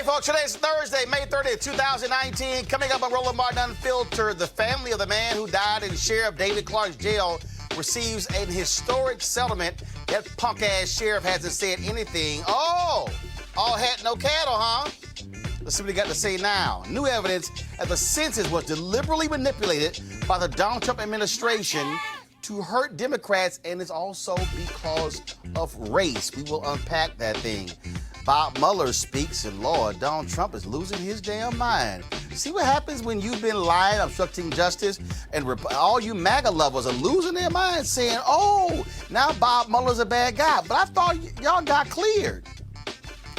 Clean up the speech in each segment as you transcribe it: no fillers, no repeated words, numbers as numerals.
folks, today's Thursday, May 30th, 2019. Coming up on Roland Martin Unfiltered, the family of the man who died in Sheriff David Clarke's jail receives an historic settlement. That punk-ass sheriff hasn't said anything. Oh, all hat, no cattle, huh? Let's see what he got to say now. New evidence that the census was deliberately manipulated by the Donald Trump administration to hurt Democrats, and it's also because of race. We will unpack that thing. Bob Mueller speaks, and Lord, Donald Trump is losing his damn mind. See what happens when you've been lying, obstructing justice, and all you MAGA lovers are losing their minds saying, oh, now Bob Mueller's a bad guy. But I thought y'all got cleared.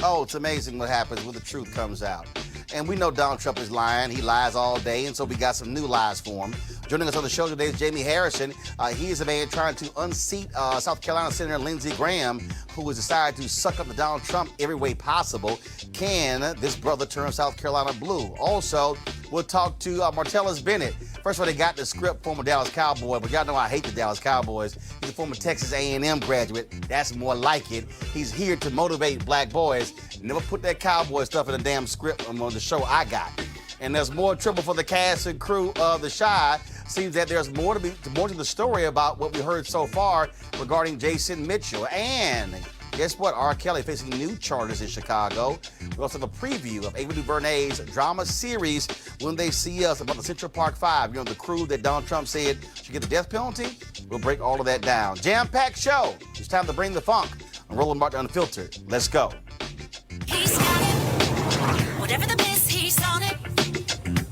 Oh, it's amazing what happens when the truth comes out. And we know Donald Trump is lying. He lies all day, and so we got some new lies for him. Joining us on the show today is Jamie Harrison. He is a man trying to unseat South Carolina Senator Lindsey Graham, who has decided to suck up to Donald Trump every way possible. Can this brother turn South Carolina blue? Also, we'll talk to Martellus Bennett. First of all, they got the script, former Dallas Cowboy, but y'all know I hate the Dallas Cowboys. He's a former Texas A&M graduate. That's more like it. He's here to motivate black boys. Never put that cowboy stuff in a damn script on the show I got. And there's more trouble for the cast and crew of The Chi. Seems that there's more to the story about what we heard so far regarding Jason Mitchell. And guess what? R. Kelly facing new charges in Chicago. We also have a preview of Ava DuVernay's drama series, When They See Us, about the Central Park Five. You know, the crew that Donald Trump said should get the death penalty? We'll break all of that down. Jam-packed show. It's time to bring the funk. I'm Roland Martin Unfiltered. Let's go. He's got it. Whatever the miss, he's on it.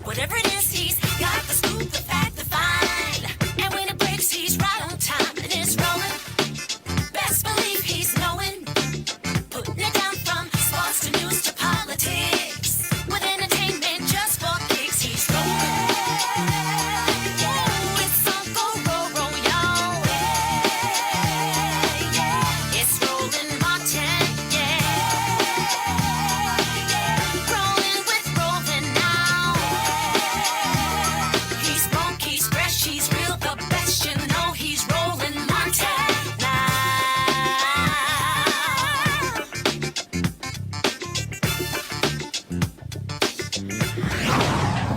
Whatever it is, he's got the scoop, the fact, the find. And when it breaks, he's right on time and it's rolling. Best believe he's knowing. Putting it down from sports to news to politics. With entertainment just for kicks, he's rolling. Yeah, it's Uncle Roro, y'all. Yeah, yeah, it's Roland Martin. Rolling with Roland now. He's funk, he's fresh, he's real, the best, you know he's Roland Martin now.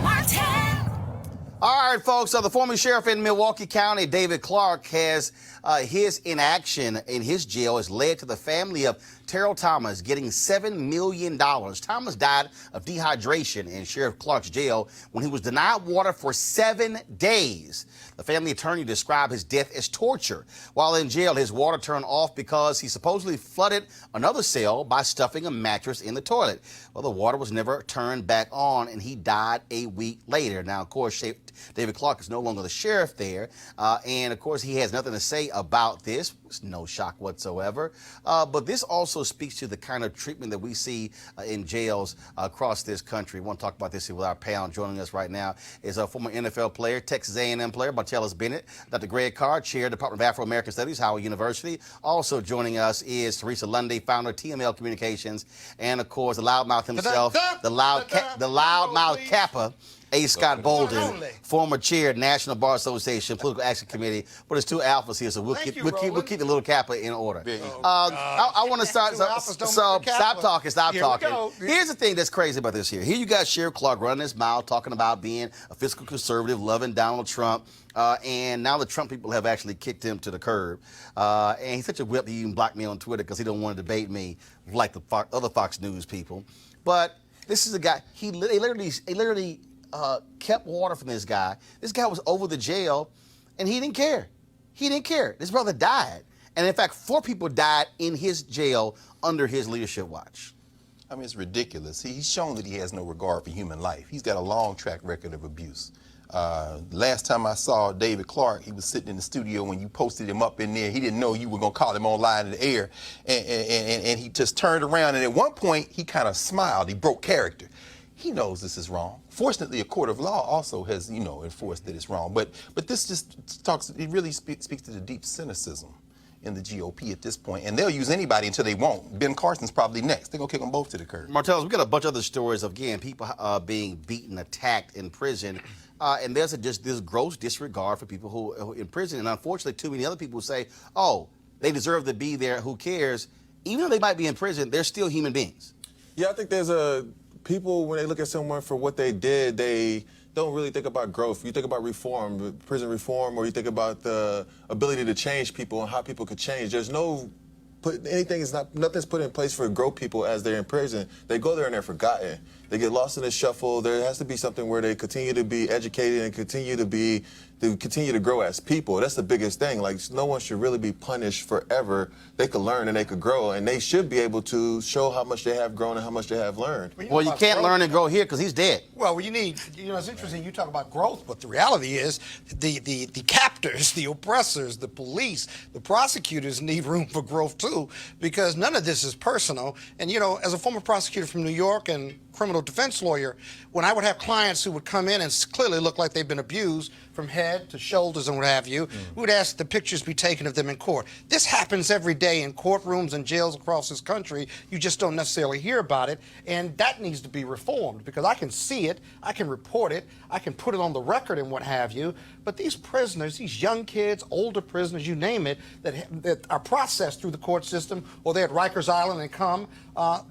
Martin. All right, folks. The former sheriff in Milwaukee County, David Clarke, has his inaction in his jail has led to the family of Terrell Thomas getting $7 million. Thomas died of dehydration in Sheriff Clarke's jail when he was denied water for 7 days. The family attorney described his death as torture. While in jail, his water turned off because he supposedly flooded another cell by stuffing a mattress in the toilet. Well, the water was never turned back on, and he died a week later. Now, of course, David Clarke is no longer the sheriff there, and, of course, he has nothing to say about this. It's no shock whatsoever. But this also speaks to the kind of treatment that we see in jails across this country. We want to talk about this with our pal. Joining us right now is a former NFL player, Texas A&M player, Martellus Bennett, Dr. Greg Carr, Chair, Department of Afro-American Studies, Howard University. Also joining us is Teresa Lundy, founder of TML Communications, and, of course, the loudmouth himself, the loudmouth Kappa, A. Scott Bolden, former chair, National Bar Association, Political Action Committee. But there's two alphas here, so we'll keep the little Kappa in order. I want to start. So stop talking. Here's the thing that's crazy about this here. Here you got Sheriff Clarke running his mouth, talking about being a fiscal conservative, loving Donald Trump. And now the Trump people have actually kicked him to the curb. And he's such a whip, he even blocked me on Twitter because he don't want to debate me like the other Fox News people. But this is a guy, he literally kept water from this guy. This guy was over the jail, and he didn't care. He didn't care. This brother died. And in fact, 4 people died in his jail under his leadership watch. I mean, it's ridiculous. He's shown that he has no regard for human life. He's got a long track record of abuse. Last time I saw David Clarke, he was sitting in the studio when you posted him up in there. He didn't know you were going to call him online in the air. And he just turned around, and at one point, he kind of smiled. He broke character. He knows this is wrong. Fortunately, a court of law also has, enforced that it's wrong. But this just talks, it really speaks to the deep cynicism in the GOP at this point. And they'll use anybody until they won't. Ben Carson's probably next. They're going to kick them both to the curb. Martellus, we got a bunch of other stories of, again, people being beaten, attacked in prison. And there's just this gross disregard for people who are in prison. And unfortunately, too many other people say, oh, they deserve to be there. Who cares? Even though they might be in prison, they're still human beings. Yeah, I think there's a people, when they look at someone for what they did, they don't really think about growth. You think about reform, prison reform, or you think about the ability to change people and how people could change. There's nothing's put in place for grow people as they're in prison. They go there and they're forgotten. They get lost in the shuffle. There has to be something where they continue to be educated and continue to grow as people. That's the biggest thing. Like, no one should really be punished forever. They could learn and they could grow, and they should be able to show how much they have grown and how much they have learned. Well, you can't learn and grow here because he's dead. Well, you need, it's interesting you talk about growth, but the reality is the captors, the oppressors, the police, the prosecutors need room for growth too, because none of this is personal. And, as a former prosecutor from New York and criminal defense lawyer, when I would have clients who would come in and clearly look like they've been abused from head to shoulders and what have you, we would ask the pictures be taken of them in court. This happens every day in courtrooms and jails across this country. You just don't necessarily hear about it, and that needs to be reformed because I can see it, I can report it, I can put it on the record and what have you, but these prisoners, these young kids, older prisoners, you name it, that are processed through the court system, or they're at Rikers Island and come,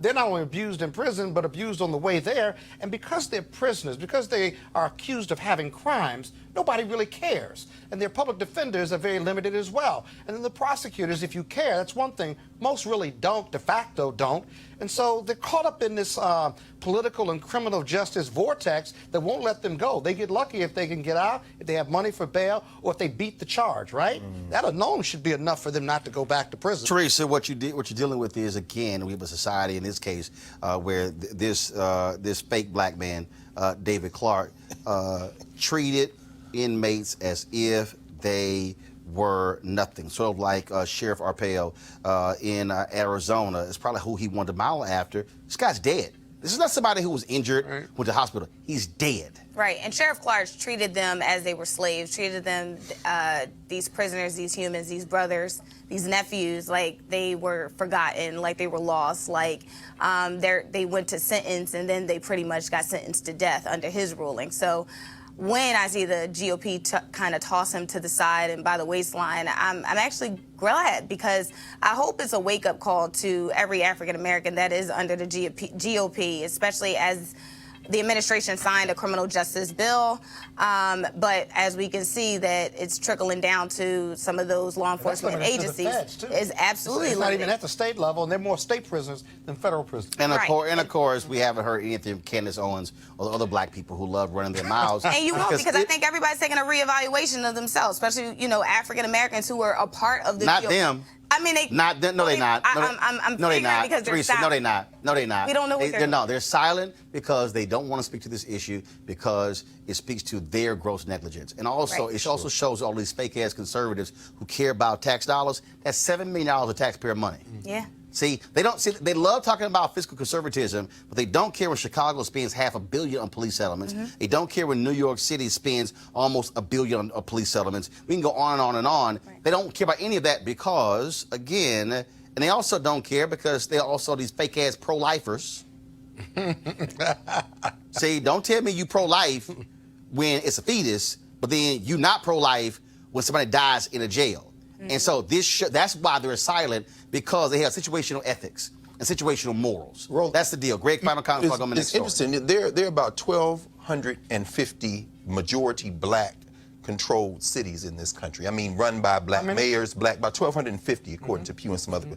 they're not only abused in prison, but abused on the way there, and because they're prisoners, because they are accused of having crimes, nobody really cares. And their public defenders are very limited as well. And then the prosecutors, if you care, that's one thing. Most really don't, de facto don't. And so they're caught up in this political and criminal justice vortex that won't let them go. They get lucky if they can get out, if they have money for bail, or if they beat the charge, right? That alone should be enough for them not to go back to prison. Teresa, what you're dealing with is, again, we have a society in this case where this fake black man, David Clark, treated inmates as if they were nothing. Sort of like Sheriff Arpaio in Arizona. It's probably who he wanted to mile after. This guy's dead. This is not somebody who was injured, went to the hospital. He's dead. Right, and Sheriff Clark treated them as they were slaves, treated them, these prisoners, these humans, these brothers, these nephews, like they were forgotten, like they were lost, like they went to sentence and then they pretty much got sentenced to death under his ruling. So when I see the GOP kind of toss him to the side and by the waistline, I'm actually glad because I hope it's a wake-up call to every African American that is under the GOP, especially as the administration signed a criminal justice bill, but as we can see that it's trickling down to some of those law enforcement agencies. Is absolutely it's not even at the state level, and they're more state prisoners than federal prisoners. And of course, we haven't heard anything from Candace Owens or the other black people who love running their mouths. And you won't because I think everybody's taking a reevaluation of themselves, especially African Americans who were a part of the Not GOP. them. I mean, no, they're not. I'm no, they're not. because they're Teresa, silent. no, they're not. No, they're not. We don't know what they're silent because they don't want to speak to this issue because it speaks to their gross negligence. And also, it also shows all these fake-ass conservatives who care about tax dollars. That's $7 million of taxpayer money. Yeah. See, they love talking about fiscal conservatism, but they don't care when Chicago spends $500 million on police settlements. They don't care when New York City spends almost $1 billion on police settlements. We can go on and on and on. They don't care about any of that because, again, and they also don't care because they're also these fake-ass pro-lifers. See, don't tell me you pro-life when it's a fetus, but then you not pro-life when somebody dies in a jail. And so that's why they're silent, because they have situational ethics and situational morals. That's the deal. Greg, final comment before I go It's interesting. There are about 1,250 majority black controlled cities in this country. I mean, run by black mayors, about 1,250 according to Pew and some other.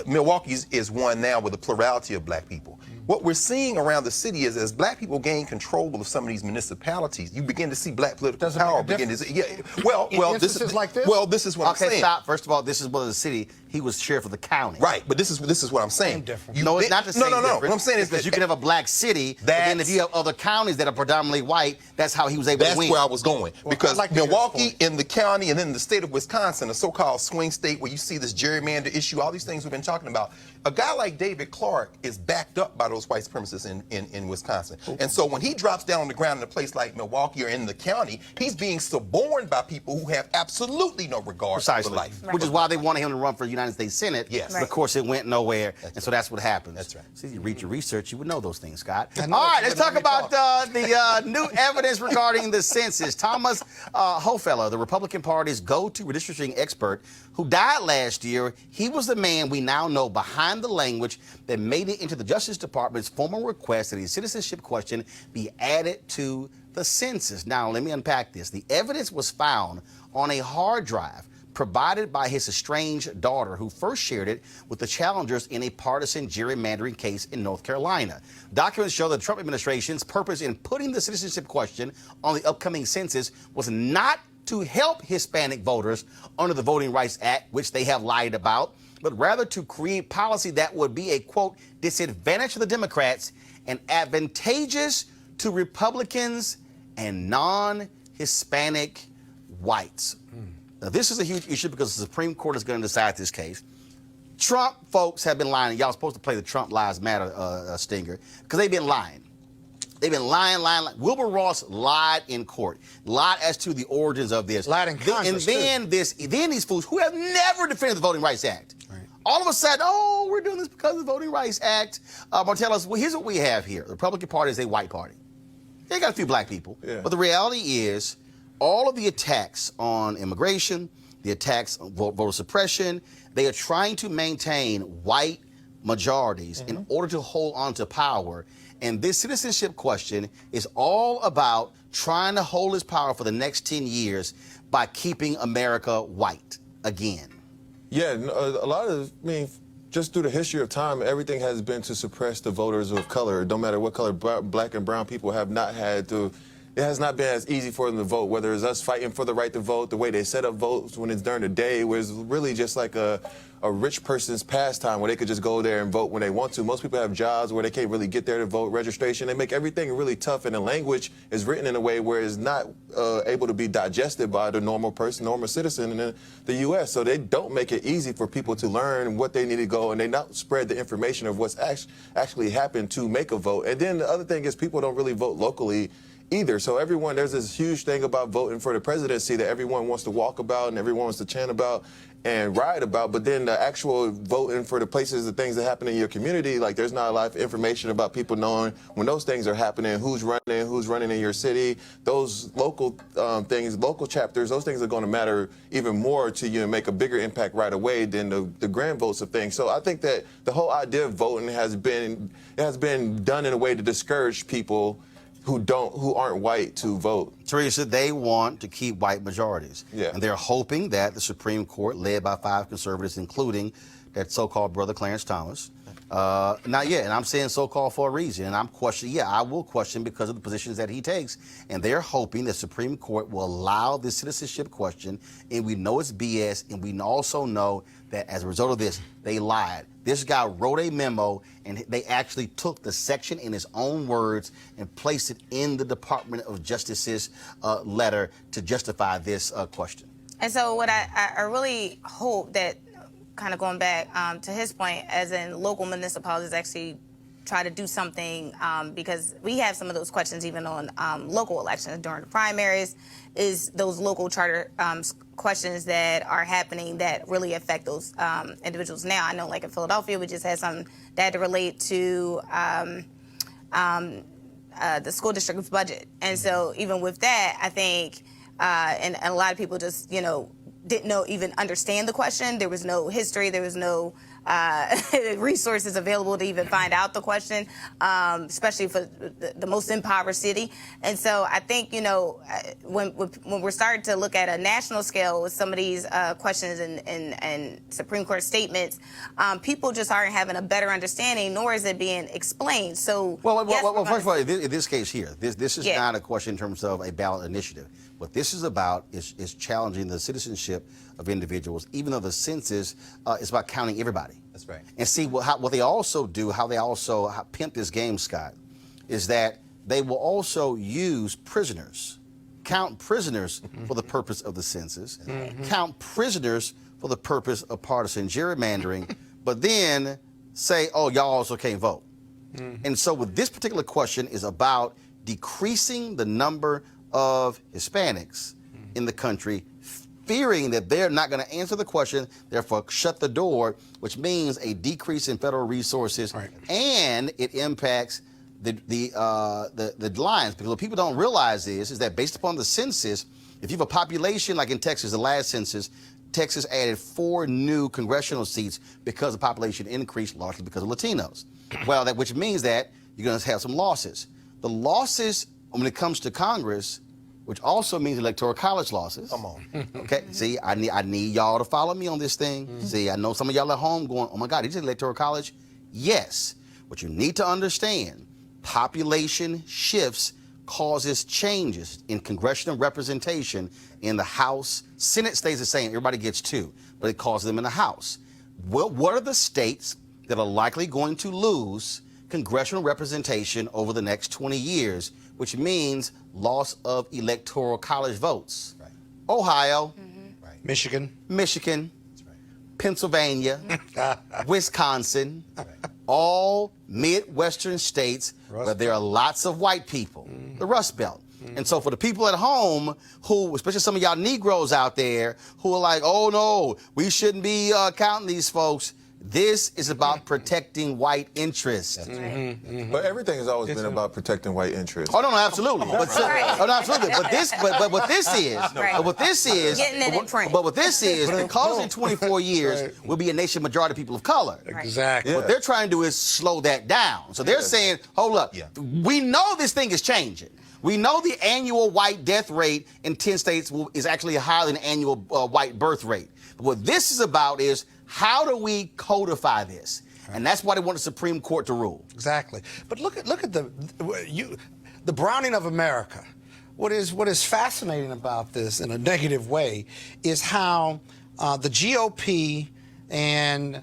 Milwaukee is one now with a plurality of black people. What we're seeing around the city is as black people gain control of some of these municipalities, you begin to see black political power begin to. Well, this is like this? Well, this is what I'm saying. Okay, stop. First of all, this is one of the city. He was sheriff of the county. Right, but this is what I'm saying. No, it's not the same. No. What I'm saying is because you can have a black city, but then if you have other counties that are predominantly white, that's how he was able to win. That's where I was going. Because Milwaukee in the county and then the state of Wisconsin, a so-called swing state where you see this gerrymander issue, all these things we've been talking about. A guy like David Clark is backed up by those white supremacists in Wisconsin. And so when he drops down on the ground in a place like Milwaukee or in the county, he's being suborned by people who have absolutely no regard for life. Which is why they wanted him to run for the United States Senate. Yes. But of course, it went nowhere. And so that's what happens. That's right. See, you read your research, you would know those things, Scott. All right, let's talk about the new evidence regarding the census. Thomas Hofeller, the Republican Party's go-to redistricting expert, who died last year, he was the man we now now know behind the language that made it into the Justice Department's formal request that a citizenship question be added to the census. Now, let me unpack this. The evidence was found on a hard drive provided by his estranged daughter, who first shared it with the challengers in a partisan gerrymandering case in North Carolina. Documents show the Trump administration's purpose in putting the citizenship question on the upcoming census was not to help Hispanic voters under the Voting Rights Act, which they have lied about, but rather to create policy that would be a, quote, disadvantage to the Democrats and advantageous to Republicans and non-Hispanic whites. Now, this is a huge issue because the Supreme Court is going to decide this case. Trump folks have been lying. Y'all supposed to play the Trump Lives Matter stinger because they've been lying. They've been lying. Wilbur Ross lied in court, lied as to the origins of this. Lied in Congress, then these fools who have never defended the Voting Rights Act, all of a sudden, oh, we're doing this because of the Voting Rights Act. Tell us, well, here's what we have here. The Republican Party is a white party. They got a few black people. Yeah. But the reality is, all of the attacks on immigration, the attacks on voter suppression, they are trying to maintain white majorities in order to hold on to power. And this citizenship question is all about trying to hold its power for the next 10 years by keeping America white again. Yeah, a lot of, just through the history of time, everything has been to suppress the voters of color. No matter what color, black and brown people have not had to. It has not been as easy for them to vote, whether it's us fighting for the right to vote, the way they set up votes when it's during the day, was really just like a rich person's pastime where they could just go there and vote when they want to. Most people have jobs where they can't really get there to vote, registration. They make everything really tough, and the language is written in a way where it's not able to be digested by the normal person, normal citizen in the U.S. So they don't make it easy for people to learn what they need to go, and they not spread the information of what's actually happened to make a vote. And then the other thing is people don't really vote locally either. So there's this huge thing about voting for the presidency that everyone wants to walk about and everyone wants to chant about and ride about, but then the actual voting for the places, the things that happen in your community, like there's not a lot of information about people knowing when those things are happening, who's running in your city, those local things, local chapters, those things are going to matter even more to you and make a bigger impact right away than the grand votes of things. So I think that the whole idea of voting has been done in a way to discourage people who aren't white to vote. Teresa, they want to keep white majorities. Yeah. And they're hoping that the Supreme Court, led by 5 conservatives, including that so-called brother Clarence Thomas, not yet, and I'm saying so-called for a reason, and I'm questioning, I will question because of the positions that he takes, and they're hoping the Supreme Court will allow this citizenship question, and we know it's BS, and we also know that as a result of this, they lied. This guy wrote a memo, and they actually took the section in his own words and placed it in the Department of Justice's letter to justify this question. And so what I really hope that, kind of going back to his point, as in local municipalities actually try to do something, because we have some of those questions even on local elections during the primaries, is those local charter questions that are happening that really affect those individuals. Now, I know like in Philadelphia, we just had some that had to relate to the school district's budget. And so even with that, I think, and a lot of people just, didn't even understand the question. There was no history. There was no resources available to even find out the question, especially for the most impoverished city. And so I think, when we're starting to look at a national scale with some of these questions and Supreme Court statements, people just aren't having a better understanding, nor is it being explained. So, first of all, in this case here, this is not a question in terms of a ballot initiative. What this is about is challenging the citizenship of individuals, even though the census is about counting everybody. That's right. And see, what they also do, how they also pimp this game, Scott, is that they will also use prisoners, count prisoners for the purpose of the census, count prisoners for the purpose of partisan gerrymandering, but then say, oh, y'all also can't vote. And so with this particular question is about decreasing the number of Hispanics in the country, fearing that they're not going to answer the question, therefore shut the door, which means a decrease in federal resources, and it impacts the lines. Because what people don't realize is that based upon the census, if you have a population like in Texas, the last census, Texas added 4 new congressional seats because the population increased, largely because of Latinos. Well, which means that you're going to have some losses. The losses when it comes to Congress, which also means electoral college losses. Come on. Okay, see, I need y'all to follow me on this thing. See, I know some of y'all at home going, oh my God, he did electoral college? Yes, but you need to understand, population shifts causes changes in congressional representation in the House. Senate stays the same, everybody gets 2, but it causes them in the House. Well, what are the states that are likely going to lose congressional representation over the next 20 years, which means loss of electoral college votes? Right. Ohio, Right. Michigan. Michigan, That's right. Pennsylvania, Wisconsin, all Midwestern states where there are lots of white people, the Rust Belt. And so for the people at home who, especially some of y'all Negroes out there who are like, oh no, we shouldn't be counting these folks, this is about protecting white interests. But everything has always been about protecting white interests. Oh no, absolutely. But, Right. oh, no, absolutely. But what this is, Right. but what this is, Getting it in print. but what this is, because in 24 years we'll be a nation majority of people of color. Exactly. Yeah. What they're trying to do is slow that down. So they're saying, hold up, Yeah. we know this thing is changing. We know the annual white death rate in 10 states is actually higher than the annual white birth rate. But what this is about is how do we codify this? And that's why they want the Supreme Court to rule. Exactly. But look at the browning of America. What is fascinating about this in a negative way is how the GOP and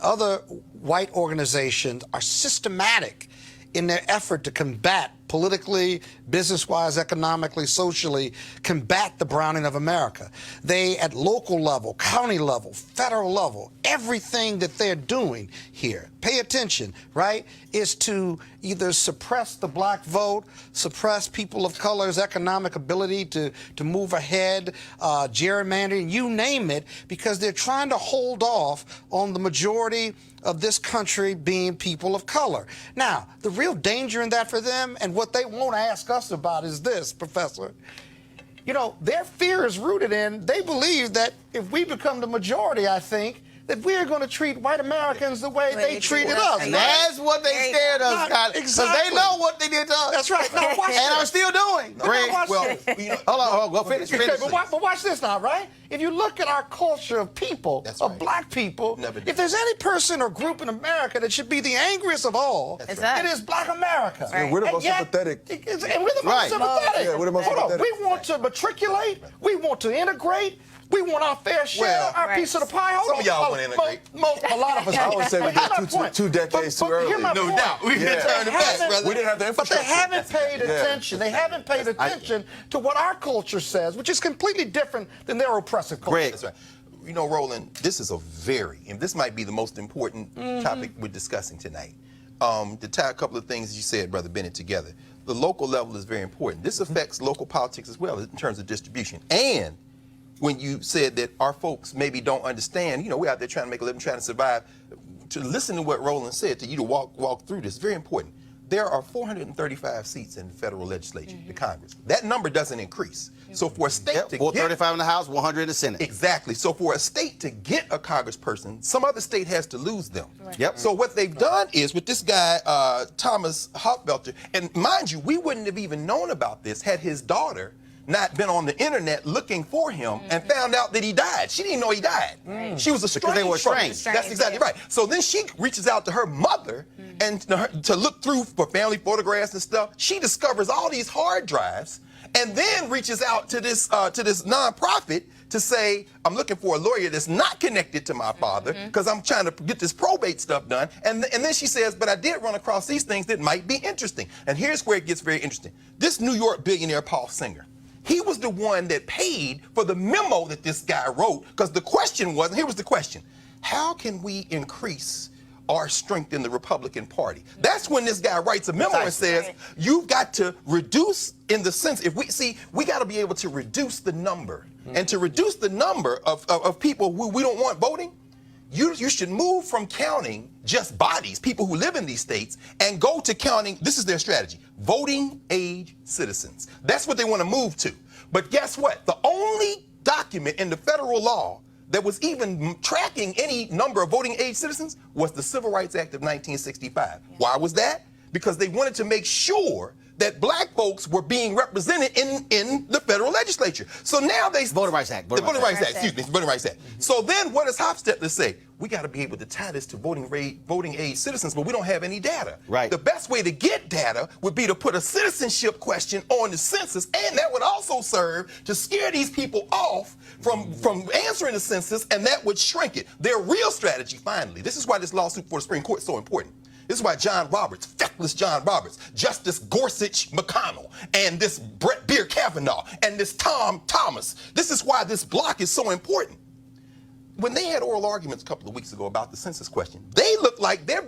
other white organizations are systematic in their effort to combat politically, business-wise, economically, socially, combat the browning of America. They, at local level, county level, federal level, everything that they're doing here, pay attention, right, is to either suppress the black vote, suppress people of color's economic ability to move ahead, gerrymandering, you name it, because they're trying to hold off on the majority of this country being people of color. Now, the real danger in that for them, and what they won't ask us about, is this, Professor. You know, their fear is rooted in, they believe that if we become the majority, I think, that we are going to treat white Americans the way they treated us. And that's what they There you scared go. us, Scott. Because they Exactly. know what they did to us. That's right. Now, watch And are this. still doing. Greg, watch well, this. You know, hold on, go finish. Okay, finish. but watch this now, right? If you look at our culture of people, That's of right. black people, Never did. if there's any person or group in America that should be the angriest of all, It's it us. is black America. Right. We're the And most yet- sympathetic. And we're the most Right. sympathetic. Yeah, we're the most Hold on. sympathetic. We want to matriculate. We want to integrate. We want our fair share, Well, our Right. piece of the pie. Hold Some on. of y'all wanna integrate. A lot of us. I would say we But here's did my point. two decades But too early. here's my No point. doubt. We Yeah. can turn it back, haven't- brother. We didn't have the But they infrastructure. haven't paid attention. They haven't paid attention to what our culture says, which is completely different than their oppressive culture. Greg. That's right. You know, Roland, this is and this might be the most important topic we're discussing tonight. To tie a couple of things you said, Brother Bennett, together. The local level is very important. This affects local politics as well in terms of distribution. And when you said that our folks maybe don't understand, you know, we're out there trying to make a living, trying to survive, to listen to what Roland said, to you to walk through this, very important. There are 435 seats in the federal legislature, the Congress. That number doesn't increase. So for a state Yep, to 435 in the House, 100 in the Senate. Exactly. So for a state to get a congressperson, some other state has to lose them. Yep. So what they've done is with this guy, Thomas Hochfelter, and mind you, we wouldn't have even known about this had his daughter not been on the internet looking for him and found out that he died. She didn't know he died. She was estranged. they were from him. estranged. That's exactly right. So then she reaches out to her mother and to look through for family photographs and stuff. She discovers all these hard drives and then reaches out to this nonprofit to say, I'm looking for a lawyer that's not connected to my father because I'm trying to get this probate stuff done. And then she says, but I did run across these things that might be interesting. And here's where it gets very interesting. This New York billionaire, Paul Singer, he was the one that paid for the memo that this guy wrote, because the question was, and here was the question, how can we increase our strength in the Republican Party? That's when this guy writes a memo and says, you've got to reduce, in the sense, we got to be able to reduce the number. And to reduce the number of people who we don't want voting, you should move from counting just bodies, people who live in these states, and go to counting, this is their strategy, voting age citizens. That's what they want to move to. But guess what? The only document document in the federal law that was even tracking any number of voting age citizens was the Civil Rights Act of 1965. Why was that? Because they wanted to make sure that black folks were being represented in the federal legislature. So now they... Voting Rights Act. The Voting Rights Act, excuse me, the Voting Rights Act. So then what does Hofstadter say? We got to be able to tie this to voting age citizens, but we don't have any data. Right. The best way to get data would be to put a citizenship question on the census, and that would also serve to scare these people off from answering the census, and that would shrink it. Their real strategy, finally, this is why this lawsuit for the Supreme Court is so important. This is why John Roberts, feckless John Roberts, Justice Gorsuch McConnell, and this Brett Beer Kavanaugh, and this Tom Thomas, this is why this block is so important. When they had oral arguments a couple of weeks ago about the census question, they look like they're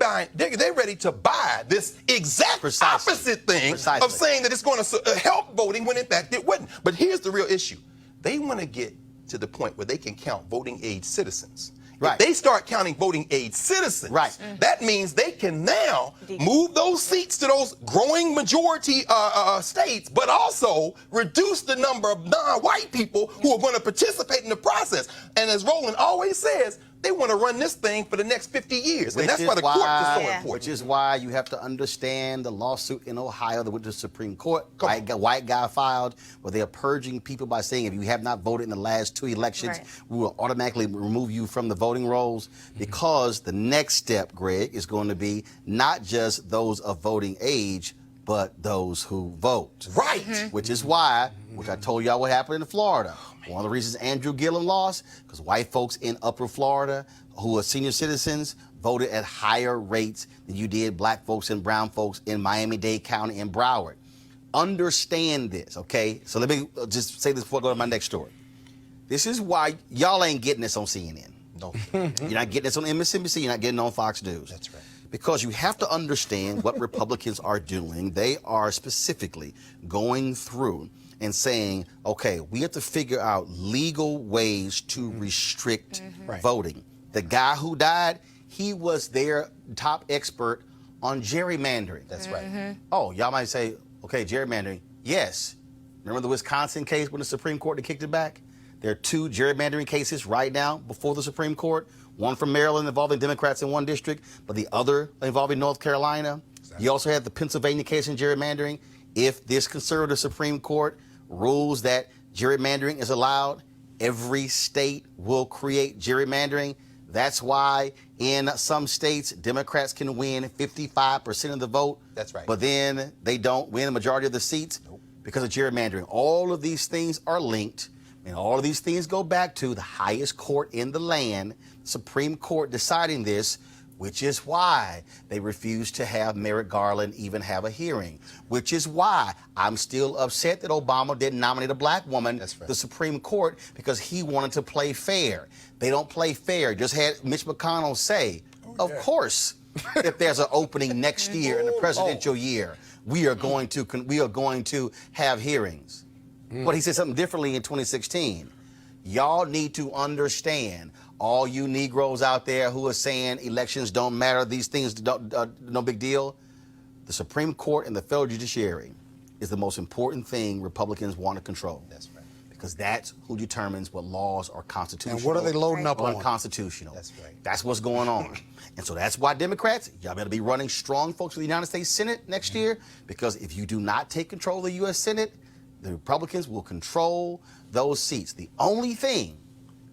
ready to buy this exact opposite thing of saying that it's going to help voting when in fact it wouldn't. But here's the real issue. They want to get to the point where they can count voting age citizens. Right. If they start counting voting age citizens, right. That means they can now move those seats to those growing majority states, but also reduce the number of non-white people who are going to participate in the process. And as Roland always says, they want to run this thing for the next 50 years. And that's why the court is so important. Which is why you have to understand the lawsuit in Ohio that went to the Supreme Court. White guy filed where they are purging people by saying if you have not voted in the last 2 elections, we will automatically remove you from the voting rolls, because the next step, Greg, is going to be not just those of voting age, but those who vote. Right. Which is why, which I told y'all what happened in Florida. One of the reasons Andrew Gillum lost, because white folks in Upper Florida who are senior citizens voted at higher rates than you did black folks and brown folks in Miami-Dade County and Broward. Understand this, okay? So let me just say this before I go to my next story. This is why y'all ain't getting this on CNN. No. You're not getting this on MSNBC. You're not getting it on Fox News. That's right. Because you have to understand what Republicans are doing. They are specifically going through and saying, okay, we have to figure out legal ways to restrict voting. The guy who died, he was their top expert on gerrymandering. That's right. Oh, y'all might say, okay, gerrymandering. Yes. Remember the Wisconsin case when the Supreme Court kicked it back? There are 2 gerrymandering cases right now before the Supreme Court. One from Maryland involving Democrats in one district, but the other involving North Carolina. Exactly. You also had the Pennsylvania case in gerrymandering. If this conservative Supreme Court rules that gerrymandering is allowed, every state will create gerrymandering. That's why in some states, Democrats can win 55% of the vote. That's right. But then they don't win a majority of the seats because of gerrymandering. All of these things are linked, and all of these things go back to the highest court in the land, Supreme Court, deciding this, which is why they refused to have Merrick Garland even have a hearing, which is why I'm still upset that Obama didn't nominate a black woman to the Supreme Court, because he wanted to play fair. They don't play fair. Just had Mitch McConnell say, of course, if there's an opening next year in the presidential year, we are going to have hearings. But he said something differently in 2016. Y'all need to understand, all you Negroes out there who are saying elections don't matter, these things don't, no big deal. The Supreme Court and the federal judiciary is the most important thing Republicans want to control. That's right. Because that's who determines what laws are constitutional. And what are they loading up on? Unconstitutional. That's right. That's what's going on. And so that's why Democrats, y'all better be running strong folks for the United States Senate next year, because if you do not take control of the U.S. Senate, the Republicans will control those seats. The only thing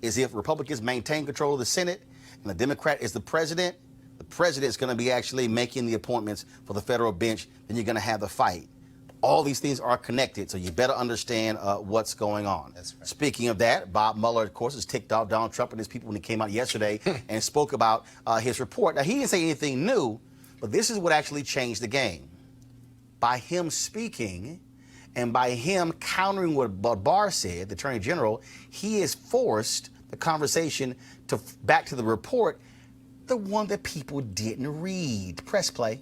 is if Republicans maintain control of the Senate and the Democrat is the president is going to be actually making the appointments for the federal bench, then you're going to have the fight. All these things are connected, so you better understand what's going on. That's right. Speaking of that, Bob Mueller, of course, has ticked off Donald Trump and his people when he came out yesterday and spoke about his report. Now, he didn't say anything new, but this is what actually changed the game. By him speaking and by him countering what Barr said, the Attorney General, he has forced the conversation back to the report, the one that people didn't read. Press play.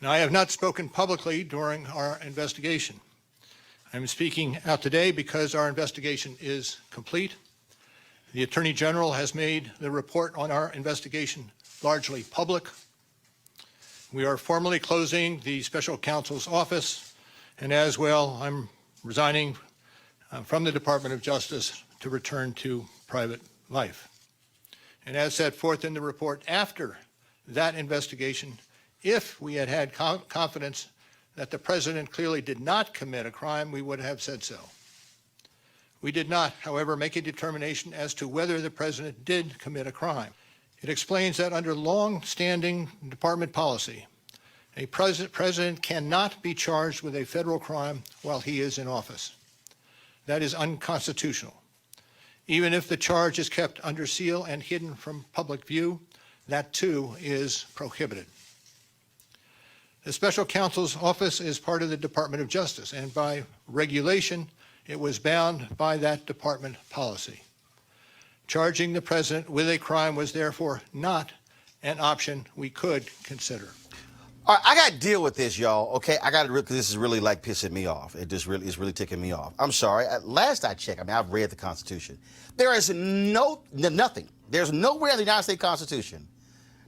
Now, I have not spoken publicly during our investigation. I'm speaking out today because our investigation is complete. The Attorney General has made the report on our investigation largely public. We are formally closing the special counsel's office, and as well, I'm resigning from the Department of Justice to return to private life. And as set forth in the report, after that investigation, if we had had confidence that the president clearly did not commit a crime, we would have said so. We did not, however, make a determination as to whether the president did commit a crime. It explains that under long-standing department policy, a president cannot be charged with a federal crime while he is in office. That is unconstitutional. Even if the charge is kept under seal and hidden from public view, that too is prohibited. The special counsel's office is part of the Department of Justice, and by regulation, it was bound by that department policy. Charging the president with a crime was therefore not an option we could consider. All right, I got to deal with this, y'all. Okay, I got to, because this is really like pissing me off. It's really ticking me off. I'm sorry. Last I checked, I've read the Constitution. There is nothing. There's nowhere in the United States Constitution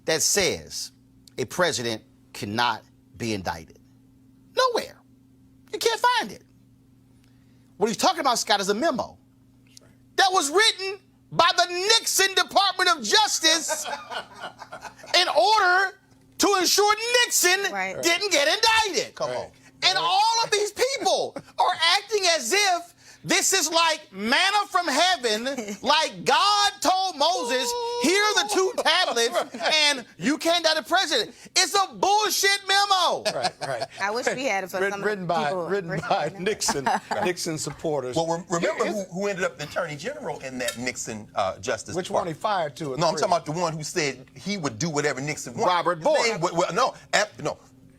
that says a president cannot be indicted. Nowhere. You can't find it. What he's talking about, Scott, is a memo that was written by the Nixon Department of Justice in order to ensure Nixon didn't get indicted. Come on. And all of these people are acting as if this is like manna from heaven, like God told Moses, here are the 2 tablets, and you can't indict the president. It's a bullshit memo. Right. I wish we had it for some Written by people. Nixon supporters. Well, remember who ended up the attorney general in that Nixon Justice Which one he fired to? No, I'm talking about the one who said he would do whatever Nixon wanted. Robert Bork. No.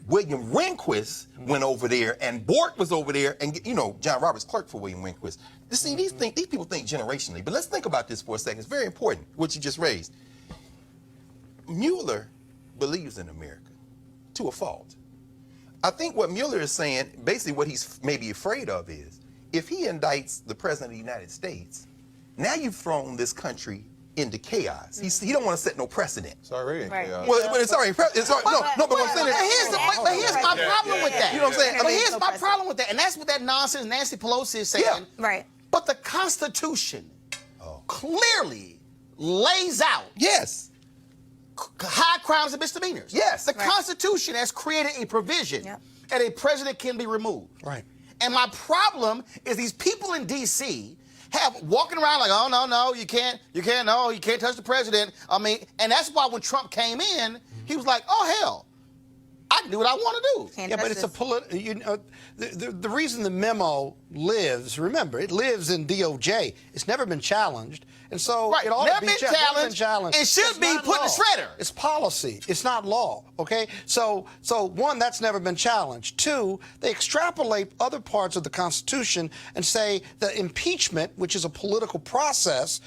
William Rehnquist went over there, and Bork was over there, and John Roberts clerk for William Rehnquist. See, these people think generationally, but let's think about this for a second. It's very important what you just raised. Mueller believes in America to a fault. I think what Mueller is saying, basically what he's maybe afraid of is, if he indicts the president of the United States, now you've thrown this country into chaos. He don't want to set no precedent. It's already in chaos. Well, but it's already. But what I'm saying But here's my problem with that. You know what I'm saying? But here's my problem with that, and that's what that nonsense Nancy Pelosi is saying. Yeah. Right. But the Constitution clearly lays out Yes. high crimes and misdemeanors. Yes. The Constitution has created a provision that a president can be removed. Right. And my problem is these people in D.C. have walking around like, oh, no, you can't touch the president. I mean, and that's why when Trump came in, he was like, oh, hell, I can do what I want to do. Yeah, but it's a political. The reason the memo lives, remember, it lives in DOJ. It's never been challenged, and so it ought to be challenged. It should be put in the shredder. It's policy. It's not law. Okay. So one, that's never been challenged. Two, they extrapolate other parts of the Constitution and say that impeachment, which is a political process,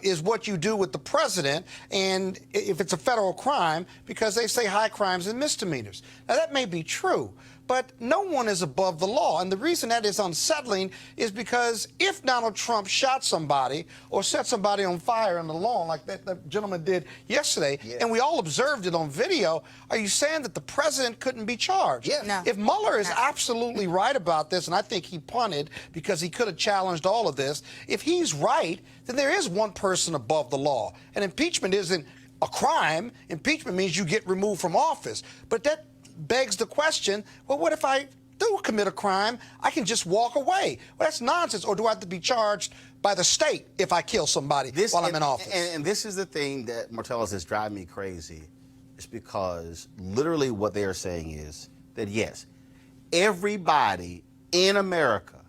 is what you do with the president, and if it's a federal crime, because they say high crimes and misdemeanors. Now, that may be true, but no one is above the law. And the reason that is unsettling is because if Donald Trump shot somebody or set somebody on fire on the lawn like that gentleman did yesterday, and we all observed it on video, are you saying that the president couldn't be charged? Yes. No. If Mueller is absolutely right about this, and I think he punted because he could have challenged all of this, if he's right, then there is one person above the law. And impeachment isn't a crime. Impeachment means you get removed from office. But that begs the question, well, what if I do commit a crime? I can just walk away. Well, that's nonsense. Or do I have to be charged by the state if I kill somebody while I'm in office? And this is the thing that, Martellus, is driving me crazy. It's because literally what they are saying is that, yes, everybody in America,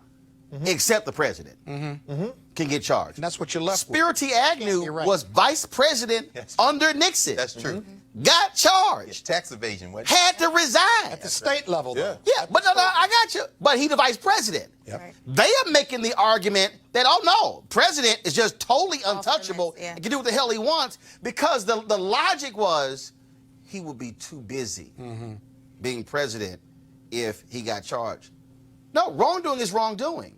except the president, can get charged. And that's what you're left with. Spirity Agnew was vice president under Nixon. That's true. Got charged. It's tax evasion. Had to resign. At the state level, though. Yeah, but no, I got you. But he's the vice president. Yep. Right. They are making the argument that, oh, no, president is just totally untouchable yeah. and can do what the hell he wants, because the logic was he would be too busy being president if he got charged. No, wrongdoing is wrongdoing.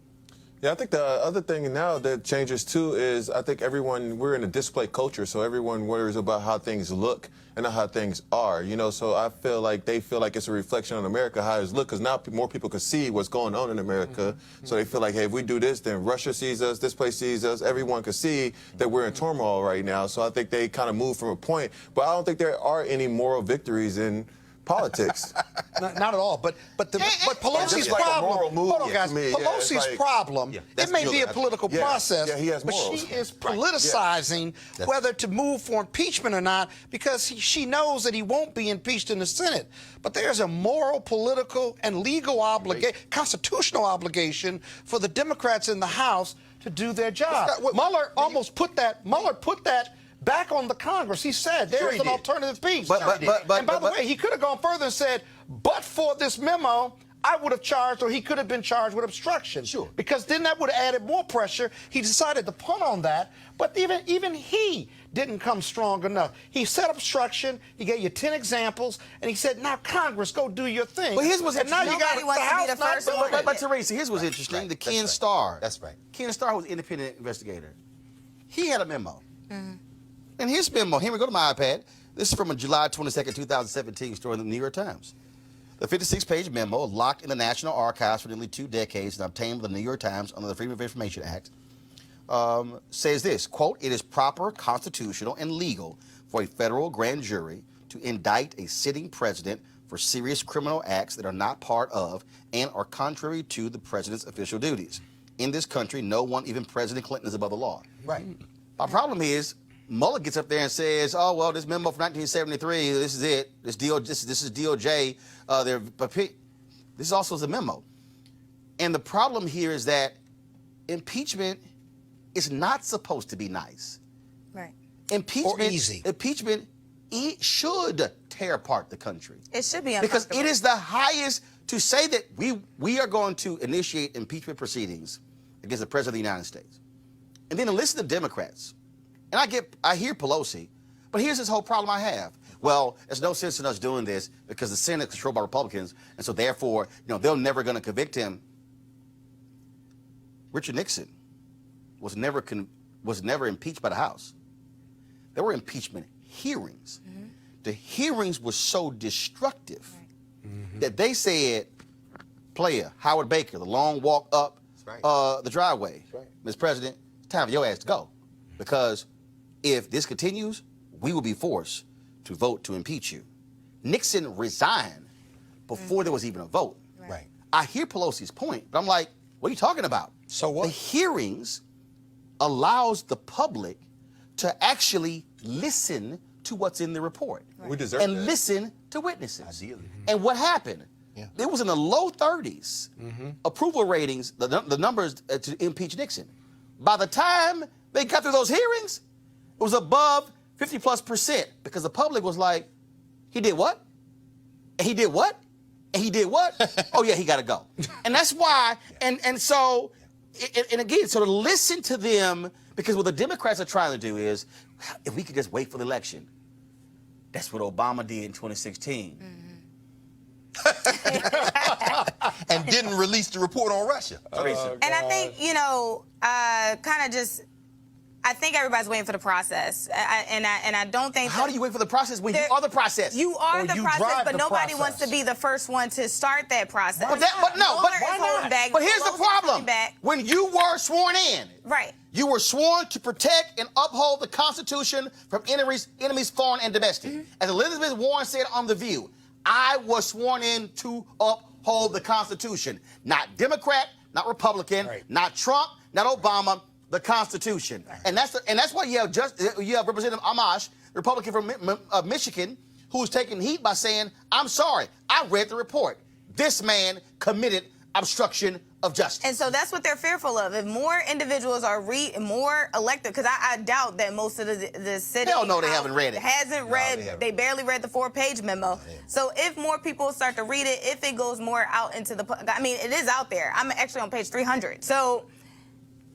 Yeah, I think the other thing now that changes too is I think we're in a display culture, so everyone worries about how things look and not how things are, you know, so I feel like they feel like it's a reflection on America, how it's look, because now more people can see what's going on in America, so they feel like, hey, if we do this, then Russia sees us, this place sees us, everyone can see that we're in turmoil right now, so I think they kind of move from a point, but I don't think there are any moral victories in politics. Not at all. But Pelosi's Just like a problem. moral move Hold on, guys. to me. Yeah, Pelosi's it's like- problem. that's It may be a guilt. political Yeah, process, yeah, he has but morals. she is politicizing whether to move for impeachment or not because she knows that he won't be impeached in the Senate. But there's a moral, political, and legal obligation, constitutional obligation for the Democrats in the House to do their job. Mueller put that back on the Congress. He said there's an alternative piece. But and by the way, he could have gone further and said, but for this memo, I would have charged, or he could have been charged with obstruction. Sure. Because then that would have added more pressure. He decided to punt on that, but even he didn't come strong enough. He said obstruction, he gave you 10 examples, and he said, now Congress, go do your thing. Well, here's what's and now you got Nobody wants to be House the not first doing one. it. But Teresa, here's what's interesting. Right, The that's Ken right. Starr. That's right. Ken Starr was an independent investigator. He had a memo. And his memo, here we go to my iPad. This is from a July 22nd, 2017 story in the New York Times. The 56-page memo, locked in the National Archives for nearly 2 decades and obtained by the New York Times under the Freedom of Information Act, says this, quote, it is proper, constitutional, and legal for a federal grand jury to indict a sitting president for serious criminal acts that are not part of and are contrary to the president's official duties. In this country, no one, even President Clinton, is above the law. Right. My problem is, Mueller gets up there and says, "Oh well, this memo from 1973. This is it. This is DOJ. This is also a memo." And the problem here is that impeachment is not supposed to be nice. Right. Impeachment, Or easy. Impeachment should tear apart the country It should be because uncomfortable. it is the highest to say that we are going to initiate impeachment proceedings against the president of the United States, and then to listen to Democrats. And I hear Pelosi, but here's this whole problem I have. Well, there's no sense in us doing this because the Senate is controlled by Republicans, and so therefore, they're never going to convict him. Richard Nixon was never impeached by the House. There were impeachment hearings. The hearings were so destructive that they said, player, Howard Baker, the long walk up the driveway. Mr. President, it's time for your ass to go. Because if this continues, we will be forced to vote to impeach you. Nixon resigned before there was even a vote. Right. I hear Pelosi's point, but I'm like, what are you talking about? So what? The hearings allows the public to actually listen to what's in the report. We deserve and that. listen to witnesses. Ideally. And what happened? Yeah. It was in the low 30s approval ratings, the numbers to impeach Nixon. By the time they got through those hearings, it was above 50+% because the public was like, he did what? And he did what? And he did what? Oh yeah, he got to go. And that's why, and so, and again, so to listen to them, because what the Democrats are trying to do is, if we could just wait for the election. That's what Obama did in 2016. And didn't release the report on Russia. Teresa. And I think, I think everybody's waiting for the process. And I don't think. How do you wait for the process when you There- are the process? You are Or the you process, drive but the nobody process. wants to be the first one to start that process. But Mueller is holding back. But here's the Pelosi's problem. holding back. When you were sworn in, Right. you were sworn to protect and uphold the Constitution from enemies foreign and domestic. As Elizabeth Warren said on The View, I was sworn in to uphold the Constitution. Not Democrat, not Republican, Right. not Trump, not Obama, the Constitution. And that's why you have Representative Amash, Republican from Michigan, who's taking heat by saying, I'm sorry, I read the report. This man committed obstruction of justice. And so that's what they're fearful of. If more individuals are more elected, because I doubt that most of the city Hell no, they haven't read it. They barely read the 4-page memo. So if more people start to read it, if it goes more out into it is out there. I'm actually on page 300. So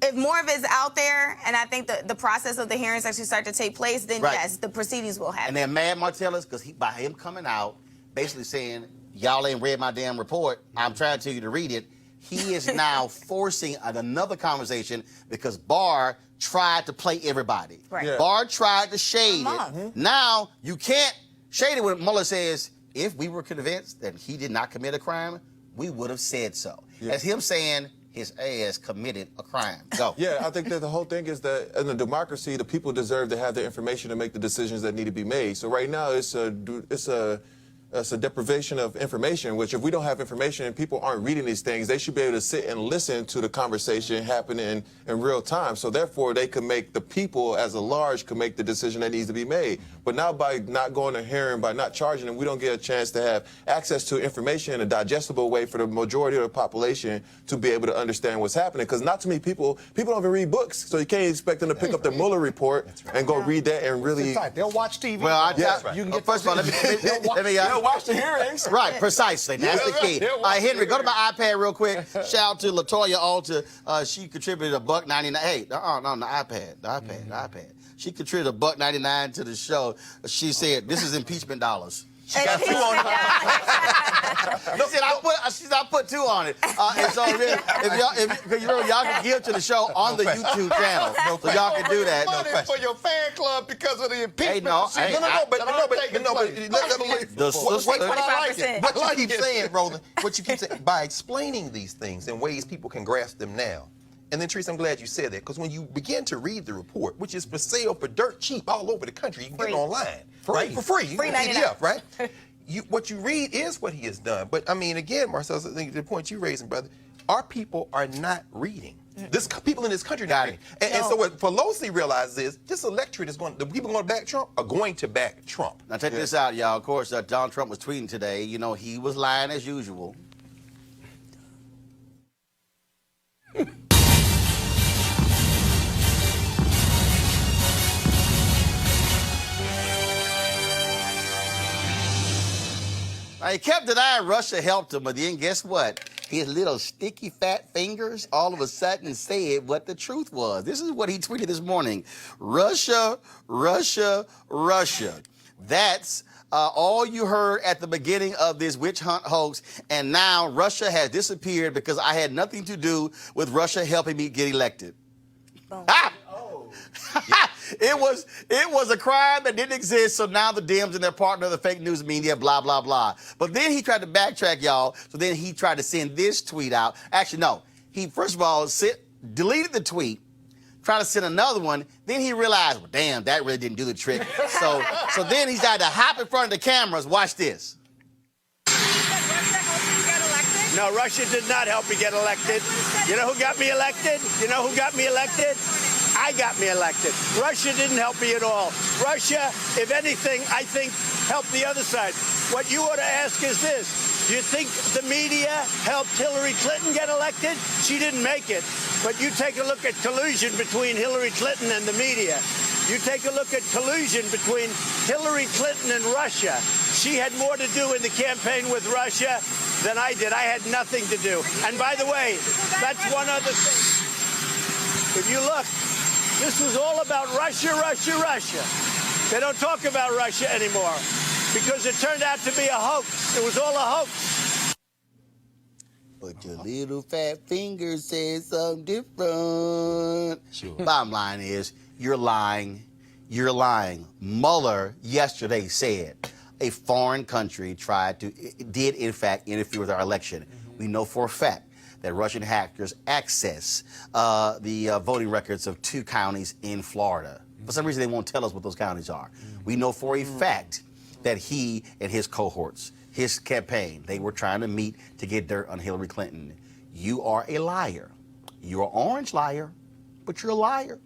if more of it's out there, and I think the process of the hearings actually start to take place, then Right. yes, the proceedings will happen. And they're mad, Martellus, because by him coming out, basically saying, y'all ain't read my damn report, I'm trying to tell you to read it, he is now forcing another conversation because Barr tried to play everybody. Right. Yeah. Barr tried to shade Come it. on. Now you can't shade it when Mueller says, if we were convinced that he did not commit a crime, we would have said so. Yeah. That's him saying his ass committed a crime. Go. Yeah, I think that the whole thing is that in a democracy, the people deserve to have the information to make the decisions that need to be made. So right now, it's a deprivation of information, which if we don't have information and people aren't reading these things, they should be able to sit and listen to the conversation happening in real time. So therefore, they can make, the people as a large can make the decision that needs to be made. But now by not going to hearing, by not charging them, we don't get a chance to have access to information in a digestible way for the majority of the population to be able to understand what's happening. Because not too many people don't even read books. So you can't expect them to pick up the Mueller report and go read that and really... They'll watch TV. Well, You can get first of all, let me They'll watch the hearings. Right, precisely. That's the key. Henry, go to my iPad real quick. Shout out to Latoya Alter. She contributed $1.99. Hey, the iPad. She contributed $1.99 to the show. She said, "This is impeachment dollars." She got 2 on it. She said, I put 2 on it. And so if you remember, y'all can give to the show on the YouTube channel. So y'all can do that. Money for your fan club because of the impeachment. What you keep saying, Roland, what you keep saying, by explaining these things in ways people can grasp them now. And then, Teresa, I'm glad you said that, because when you begin to read the report, which is for sale for dirt cheap all over the country, you can get it online. Right? For free. Free PDF, right? What you read is what he has done. But, I mean, again, Marcel, I think the point you're raising, brother, our people are not reading. People in this country are not reading. And so what Pelosi realizes is this electorate is the people going to back Trump are going to back Trump. Now, check this out, y'all. Of course, Donald Trump was tweeting today. You know, he was lying as usual. He kept denying Russia helped him, but then guess what? His little sticky fat fingers all of a sudden said what the truth was. This is what he tweeted this morning. Russia, Russia, Russia. That's all you heard at the beginning of this witch hunt hoax, and now Russia has disappeared because I had nothing to do with Russia helping me get elected. Ah! It was a crime that didn't exist, so now the Dems and their partner, the fake news media, blah, blah, blah. But then he tried to backtrack, y'all, so then he tried to send this tweet out. Actually, no. He, first of all, deleted the tweet, tried to send another one, then he realized, well, damn, that really didn't do the trick. So then he started to hop in front of the cameras. Watch this. No, Russia did not help me get elected. You know who got me elected? You know who got me elected? I got me elected. Russia didn't help me at all. Russia, if anything, I think helped the other side. What you ought to ask is this. Do you think the media helped Hillary Clinton get elected? She didn't make it. But you take a look at collusion between Hillary Clinton and the media. You take a look at collusion between Hillary Clinton and Russia. She had more to do in the campaign with Russia than I did. I had nothing to do. And by the way, that's one other thing. If you look, this was all about Russia, Russia, Russia. They don't talk about Russia anymore because it turned out to be a hoax. It was all a hoax. But your little fat finger says something different. Sure. Bottom line is, you're lying. You're lying. Mueller yesterday said a foreign country did in fact interfere with our election. Mm-hmm. We know for a fact that Russian hackers access the voting records of 2 counties in Florida. For some reason, they won't tell us what those counties are. We know for a fact that he and his cohorts, his campaign, they were trying to meet to get dirt on Hillary Clinton. You are a liar. You're an orange liar, but you're a liar.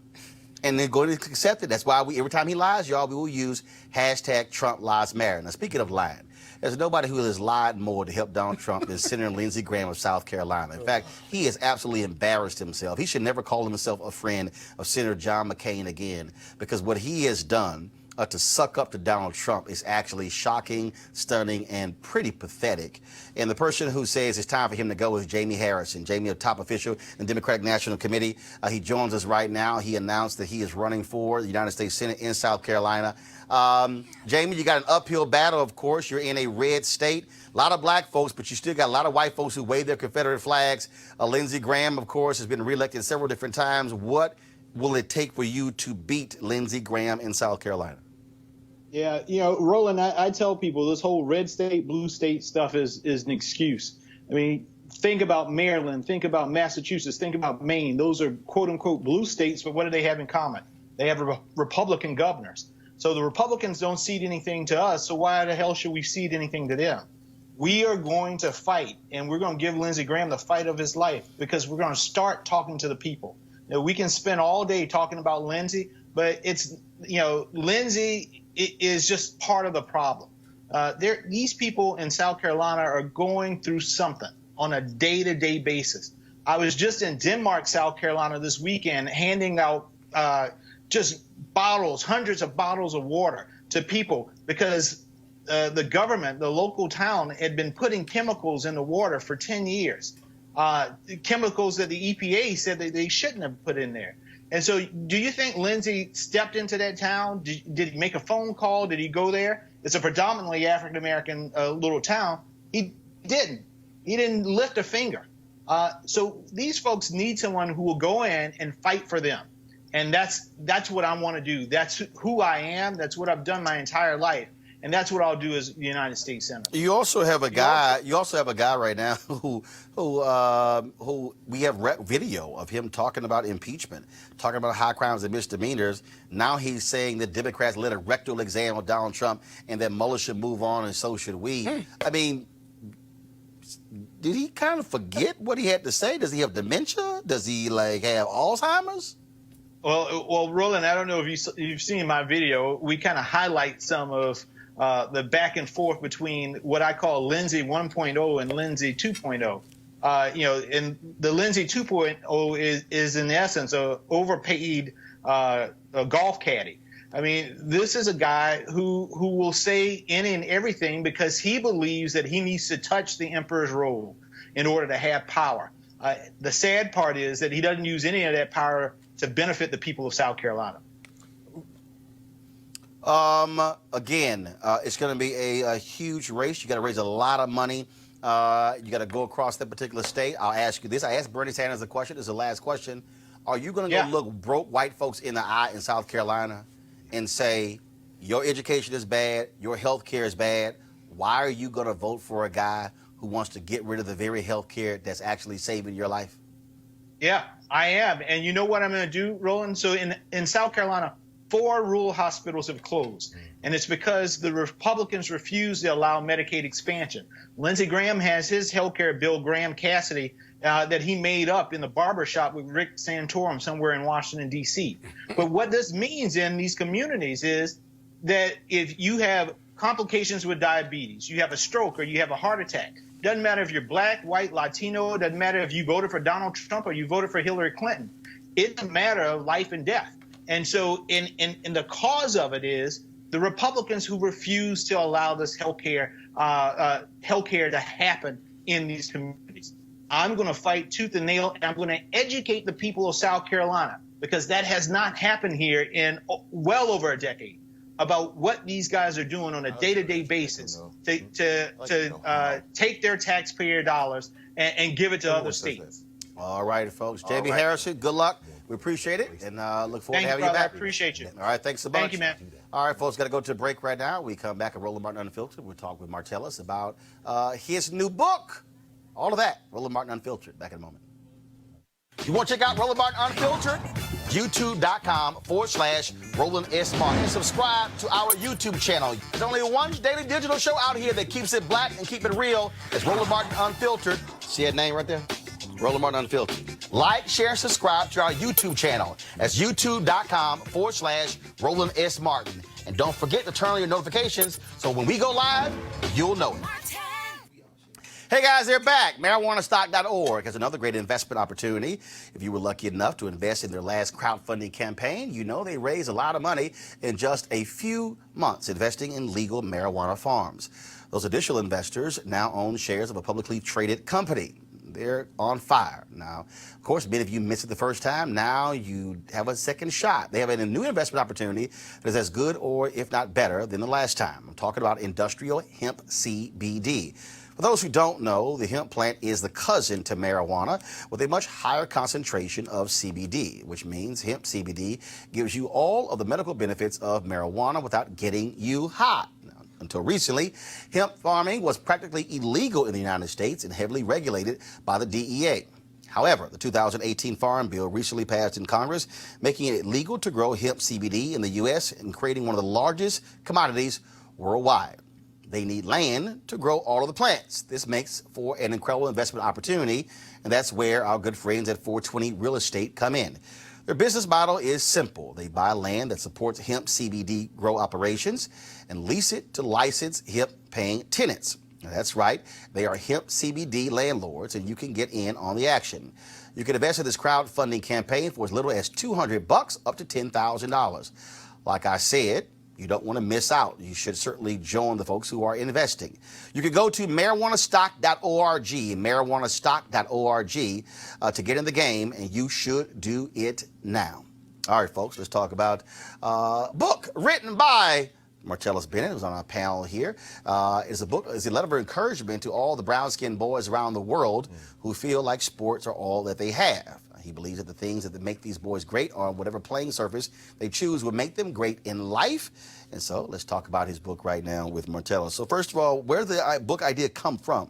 And they're going to accept it. That's why every time he lies, y'all, we will use hashtag Trump Lies Matter. Now, speaking of lying, there's nobody who has lied more to help Donald Trump than Senator Lindsey Graham of South Carolina. In fact, he has absolutely embarrassed himself. He should never call himself a friend of Senator John McCain again, because what he has done to suck up to Donald Trump is actually shocking, stunning, and pretty pathetic. And the person who says it's time for him to go is Jamie Harrison. Jamie, a top official in the Democratic National Committee. He joins us right now. He announced that he is running for the United States Senate in South Carolina. Jamie, you got an uphill battle, of course. You're in a red state. A lot of black folks, but you still got a lot of white folks who wave their Confederate flags. Lindsey Graham, of course, has been reelected several different times. What will it take for you to beat Lindsey Graham in South Carolina? Yeah, Roland, I tell people this whole red state, blue state stuff is an excuse. I mean, think about Maryland, think about Massachusetts, think about Maine. Those are quote unquote blue states, but what do they have in common? They have Republican governors. So the Republicans don't cede anything to us, so why the hell should we cede anything to them? We are going to fight, and we're going to give Lindsey Graham the fight of his life because we're going to start talking to the people. We can spend all day talking about Lindsey, but it's, Lindsey is just part of the problem. These people in South Carolina are going through something on a day-to-day basis. I was just in Denmark, South Carolina this weekend, handing out just bottles, hundreds of bottles of water to people because the government, the local town, had been putting chemicals in the water for 10 years. Chemicals that the EPA said that they shouldn't have put in there. And so do you think Lindsey stepped into that town? Did he make a phone call? Did he go there? It's a predominantly African-American little town. He didn't. He didn't lift a finger. So these folks need someone who will go in and fight for them. And that's what I want to do. That's who I am. That's what I've done my entire life. And that's what I'll do as the United States Senator. You also have a guy. You also have a guy right now who we have video of him talking about impeachment, talking about high crimes and misdemeanors. Now he's saying that Democrats led a rectal exam of Donald Trump and that Mueller should move on and so should we. I mean, did he kind of forget what he had to say? Does he have dementia? Does he have Alzheimer's? Well, Roland, I don't know if you've seen my video. We kind of highlight some of the back and forth between what I call Lindsey 1.0 and Lindsey 2.0. And the Lindsey 2.0 is in essence a overpaid a golf caddy. I mean, this is a guy who will say any and everything because he believes that he needs to touch the emperor's robe in order to have power. The sad part is that he doesn't use any of that power to benefit the people of South Carolina. Again, it's going to be a huge race. You got to raise a lot of money. You got to go across that particular state. I'll ask you this. I asked Bernie Sanders a question. This is the last question. Are you going to go look broke white folks in the eye in South Carolina and say, your education is bad, your health care is bad? Why are you going to vote for a guy who wants to get rid of the very health care that's actually saving your life? Yeah, I am. And you know what I'm going to do, Roland? So in South Carolina, 4 rural hospitals have closed. And it's because the Republicans refuse to allow Medicaid expansion. Lindsey Graham has his health care bill, Graham Cassidy, that he made up in the barbershop with Rick Santorum somewhere in Washington, D.C. But what this means in these communities is that if you have complications with diabetes, you have a stroke or you have a heart attack, doesn't matter if you're black, white, Latino, doesn't matter if you voted for Donald Trump or you voted for Hillary Clinton. It's a matter of life and death. And so in the cause of it is the Republicans who refuse to allow this healthcare to happen in these communities. I'm going to fight tooth and nail, and I'm going to educate the people of South Carolina because that has not happened here in well over a decade about what these guys are doing on a day-to-day basis to take their taxpayer dollars and give it to other states. All right, folks. Jamie Harrison, good luck. We appreciate it, and look forward to having you back. I appreciate you. All right, thanks so much. Thank you, man. All right, folks, got to go to a break right now. We come back at Roland Martin Unfiltered. We'll talk with Martellus about his new book. All of that, Roland Martin Unfiltered. Back in a moment. You want to check out Roland Martin Unfiltered? YouTube.com/Roland S. Martin. And subscribe to our YouTube channel. There's only one daily digital show out here that keeps it black and keep it real. It's Roland Martin Unfiltered. See that name right there? Roland Martin Unfiltered. Like, share, subscribe to our YouTube channel. That's youtube.com/Roland S. Martin. And don't forget to turn on your notifications so when we go live, you'll know it. Hey guys, they're back. MarijuanaStock.org has another great investment opportunity. If you were lucky enough to invest in their last crowdfunding campaign, you know they raised a lot of money in just a few months investing in legal marijuana farms. Those additional investors now own shares of a publicly traded company. They're on fire. Now, of course, many of you missed it the first time. Now you have a second shot. They have a new investment opportunity that is as good or, if not better, than the last time. I'm talking about industrial hemp CBD. For those who don't know, the hemp plant is the cousin to marijuana with a much higher concentration of CBD, which means hemp CBD gives you all of the medical benefits of marijuana without getting you high. Until recently, hemp farming was practically illegal in the United States and heavily regulated by the DEA. However, the 2018 Farm Bill recently passed in Congress, making it legal to grow hemp CBD in the U.S. and creating one of the largest commodities worldwide. They need land to grow all of the plants. This makes for an incredible investment opportunity, and that's where our good friends at 420 Real Estate come in. Their business model is simple. They buy land that supports hemp CBD grow operations and lease it to licensed hemp-paying tenants. Now, that's right. They are hemp CBD landlords, and you can get in on the action. You can invest in this crowdfunding campaign for as little as $200 up to $10,000. Like I said, you don't want to miss out. You should certainly join the folks who are investing. You can go to marijuanastock.org, marijuanastock.org, to get in the game, and you should do it now. All right, folks, let's talk about a book written by Martellus Bennett, who's on our panel here. Is a letter of encouragement to all the brown-skinned boys around the world who feel like sports are all that they have. He believes that the things that make these boys great on whatever playing surface they choose will make them great in life. And so let's talk about his book right now with Martellus. So first of all, where did the book idea come from?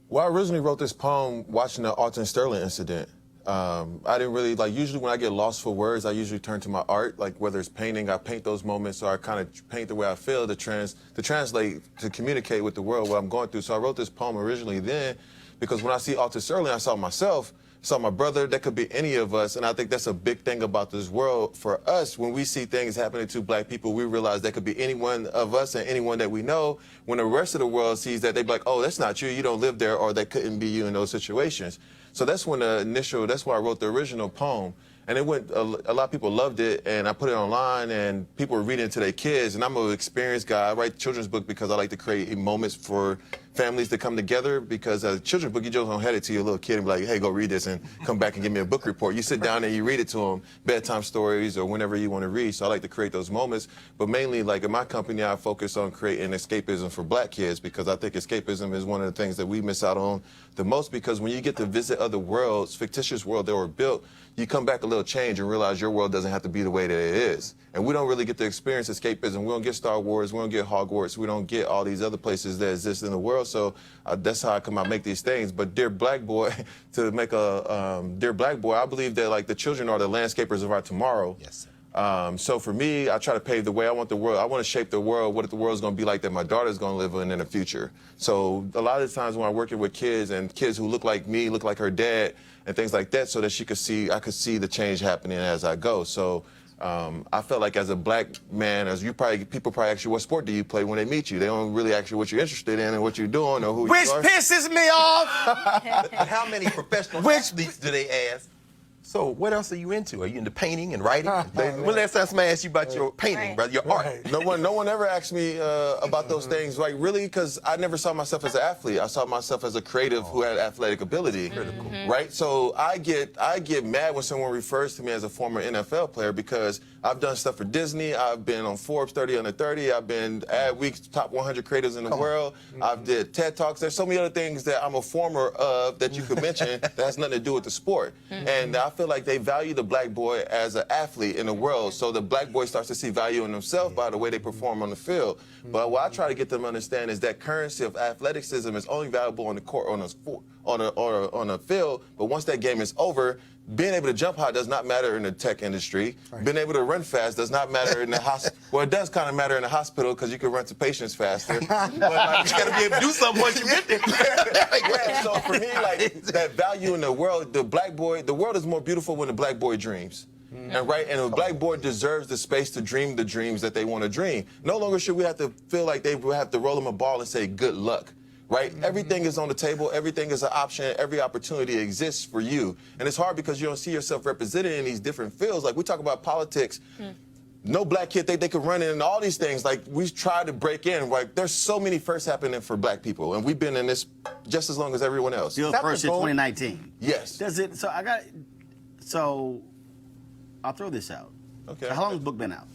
Well, I originally wrote this poem watching the Alton Sterling incident. I didn't really, usually when I get lost for words, I usually turn to my art, whether it's painting, I paint those moments, or I kind of paint the way I feel to translate, to communicate with the world what I'm going through. So I wrote this poem originally then because when I see Alton Sterling, I saw myself. Saw my brother, that could be any of us, and I think that's a big thing about this world. For us, when we see things happening to black people, we realize that could be any one of us and anyone that we know. When the rest of the world sees that, they be like, oh, that's not you don't live there, or that couldn't be you in those situations. So that's when that's why I wrote the original poem. And it went, a lot of people loved it, and I put it online, and people were reading it to their kids. And I'm an experienced guy. I write children's book because I like to create moments for families to come together, because as a children's book, you just don't hand it to your little kid and be like, hey, go read this and come back and give me a book report. You sit down and you read it to them, bedtime stories or whenever you want to read. So I like to create those moments. But mainly, in my company, I focus on creating escapism for black kids, because I think escapism is one of the things that we miss out on the most, because when you get to visit other worlds, fictitious world that were built, you come back a little change and realize your world doesn't have to be the way that it is. And we don't really get to experience escapism. We don't get Star Wars, we don't get Hogwarts, we don't get all these other places that exist in the world. So that's how I come out make these things. But Dear Black Boy, to make a Dear Black Boy, I believe that the children are the landscapers of our tomorrow. Yes. So for me, I try to pave the way. I want to shape the world, what the world's going to be like that my daughter's going to live in the future. So a lot of the times when I'm working with kids and kids who look like me, look like her dad, and things like that, so that I could see the change happening as I go. So I felt like as a black man, people probably ask you, what sport do you play when they meet you? They don't really ask you what you're interested in and what you're doing or who you are. Which pisses me off. How many professional athletes do they ask? So what else are you into? Are you into painting and writing? When last time somebody asked you about your painting, brother, your art? No one ever asked me about those things, really, because I never saw myself as an athlete. I saw myself as a creative who had athletic ability, right? So I get mad when someone refers to me as a former NFL player, because I've done stuff for Disney. I've been on Forbes 30 Under 30. I've been Adweek's top 100 creators in the world. I've did TED Talks. There's so many other things that I'm a former of that you could mention that has nothing to do with the sport. And I feel like they value the black boy as an athlete in the world. So the black boy starts to see value in himself by the way they perform on the field. But what I try to get them to understand is that currency of athleticism is only valuable on the court, on a field. But once that game is over, being able to jump high does not matter in the tech industry. Right. Being able to run fast does not matter in the hospital. Well, it does kind of matter in the hospital because you can run to patients faster. But you got to be able to do something once you get there. Yeah, so for me, that value in the world, the world is more beautiful when the black boy dreams. And a black boy deserves the space to dream the dreams that they want to dream. No longer should we have to feel like they have to roll them a ball and say good luck. right? Everything is on the table. Everything is an option. Every opportunity exists for you. And it's hard because you don't see yourself represented in these different fields. Like we talk about politics. No black kid think they could run in all these things. Like we tried to break in. Like there's so many firsts happening for black people, and we've been in this just as long as everyone else. Still first in 2019. Yes. Does it? So I'll throw this out. Okay. How long has the book been out?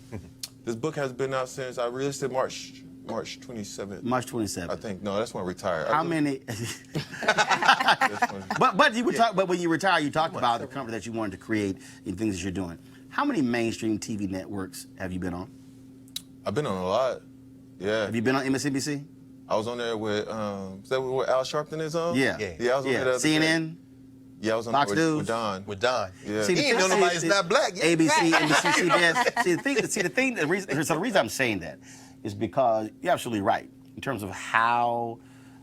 This book has been out since I released it March 27th. March 27th. I think. No, that's when I retired. How many? But when you retire, you talked about the company that you wanted to create and things that you're doing. How many mainstream TV networks have you been on? I've been on a lot. Yeah. Have you been on MSNBC? I was on there with, is that where Al Sharpton is on? Yeah. Yeah, I was on there the other day. CNN? Yeah, I was on Fox there News? with Don. With Don. Yeah. See, He ain't know nobody's not black yet. ABC, NBC, CBS. The reason I'm saying that is because you're absolutely right in terms of how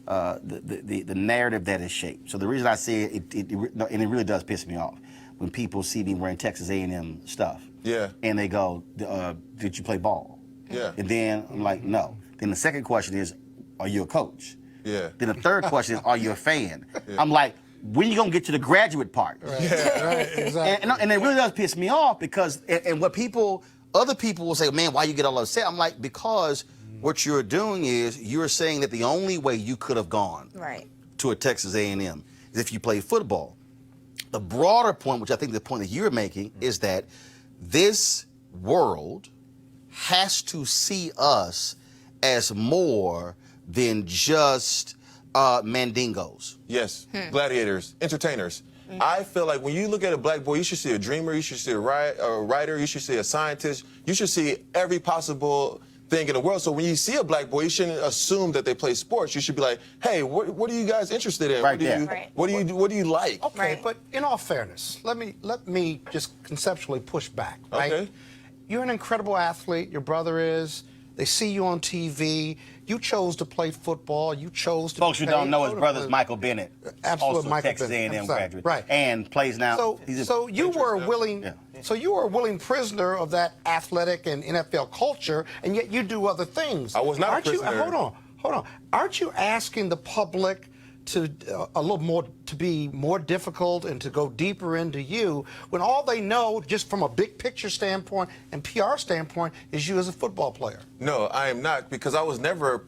the narrative that is shaped. So the reason I say it, and it really does piss me off, when people see me wearing Texas A&M stuff. Yeah. And they go, did you play ball? Yeah. And then I'm like, no. Then the second question is, are you a coach? Yeah. Then the third question is, are you a fan? I'm like, when you gonna get to the graduate part? Right, exactly. And it really does piss me off because, and what other people will say, man, why you get all upset? I'm like, because what you're doing is you're saying that the only way you could have gone to a Texas A&M is if you played football. The broader point, which I think the point that you're making, is that this world has to see us as more than just mandingos. Yes, gladiators, entertainers. I feel like when you look at a black boy, you should see a dreamer, you should see a writer, you should see a scientist, you should see every possible thing in the world. So when you see a black boy, you shouldn't assume that they play sports. You should be like, hey, what are you guys interested in? Right what do you like? Okay, but in all fairness, let me just conceptually push back, right? Okay. You're an incredible athlete, your brother is. They see you on TV. You chose to play football. You chose to. Folks who don't know, his brother's Michael Bennett. Absolute also Michael Texas Bennett. A&M graduate. Right. And plays now. So you were a willing prisoner of that athletic and NFL culture, and yet you do other things. I was not a prisoner. Hold on. Aren't you asking the public to be more difficult and to go deeper into you when all they know, just from a big picture standpoint and PR standpoint, is you as a football player? No, I am not, because I was never,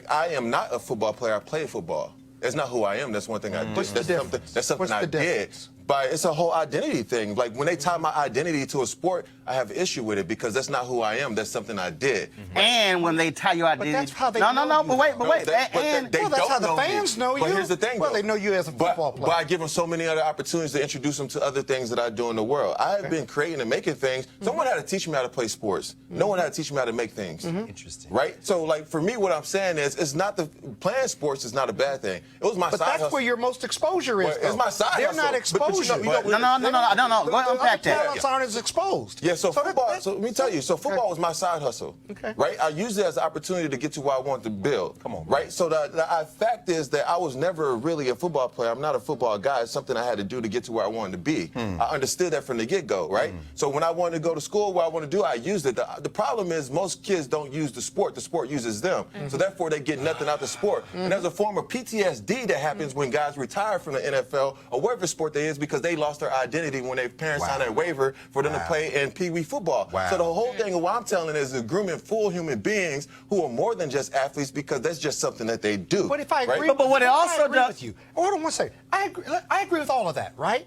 I am not a football player. I play football. That's not who I am. That's one thing I do. What's the difference? That's something I did. But it's a whole identity thing. Like when they tie my identity to a sport, I have issue with it because that's not who I am. That's something I did. And when they tie your identity, But that's how they no, know you. but wait. That's how the fans know you. But here's the thing, well, though. they know you as a football player. But I give them so many other opportunities to introduce them to other things that I do in the world. I have been creating and making things. Someone had to teach me how to play sports. No one had to teach me how to make things. Interesting. Right? So, like, for me, what I'm saying is, it's not playing sports is not a bad thing. It was my But side that's hustle. where your most exposure is. Well, it's my side They're hustle. not But you exposure. No. Go ahead, unpack that. Talents aren't as exposed. Yeah, so football, so let me tell you, so football was my side hustle. Okay. Right? I used it as an opportunity to get to where I wanted to build. Come on. Right? So the fact is that I was never really a football player. I'm not a football guy. It's something I had to do to get to where I wanted to be. I understood that from the get-go, right? So when I wanted to go to school, what I wanted to do, I used it. The problem is most kids don't use the sport uses them. So therefore they get nothing out of the sport. And there's a form of PTSD that happens when guys retire from the NFL or whatever sport they is because they lost their identity when their parents signed a waiver for them to play in Pee Wee football. So the whole thing of what I'm telling is grooming full human beings who are more than just athletes because that's just something that they do. But if I agree, But what it also does with you. Hold on one second. I agree with all of that, right?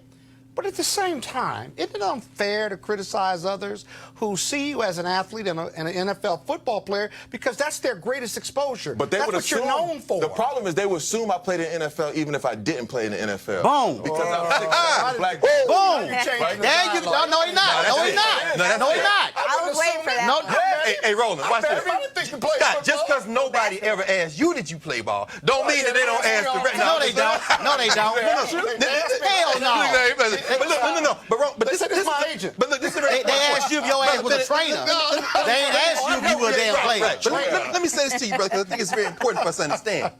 But at the same time, isn't it unfair to criticize others who see you as an athlete and an NFL football player because that's their greatest exposure? But they that's would what assume, you're known for. The problem is they would assume I played in the NFL even if I didn't play in the NFL. Boom. Because I'm 6'7" black. Boom. Right? There you go. No, he's not. No, he's not. I was waiting for that. No. Hey, Roland, watch this. Scott, Just because nobody ever asked you did you play ball, don't mean that they don't ask the rest. No, they don't. No, they don't. Hell no. But this is my agent. But look, this is They asked you if your ass was a trainer. They ain't asked you if you were a damn player. But let me say this to you, brother, because I think it's very important for us to understand.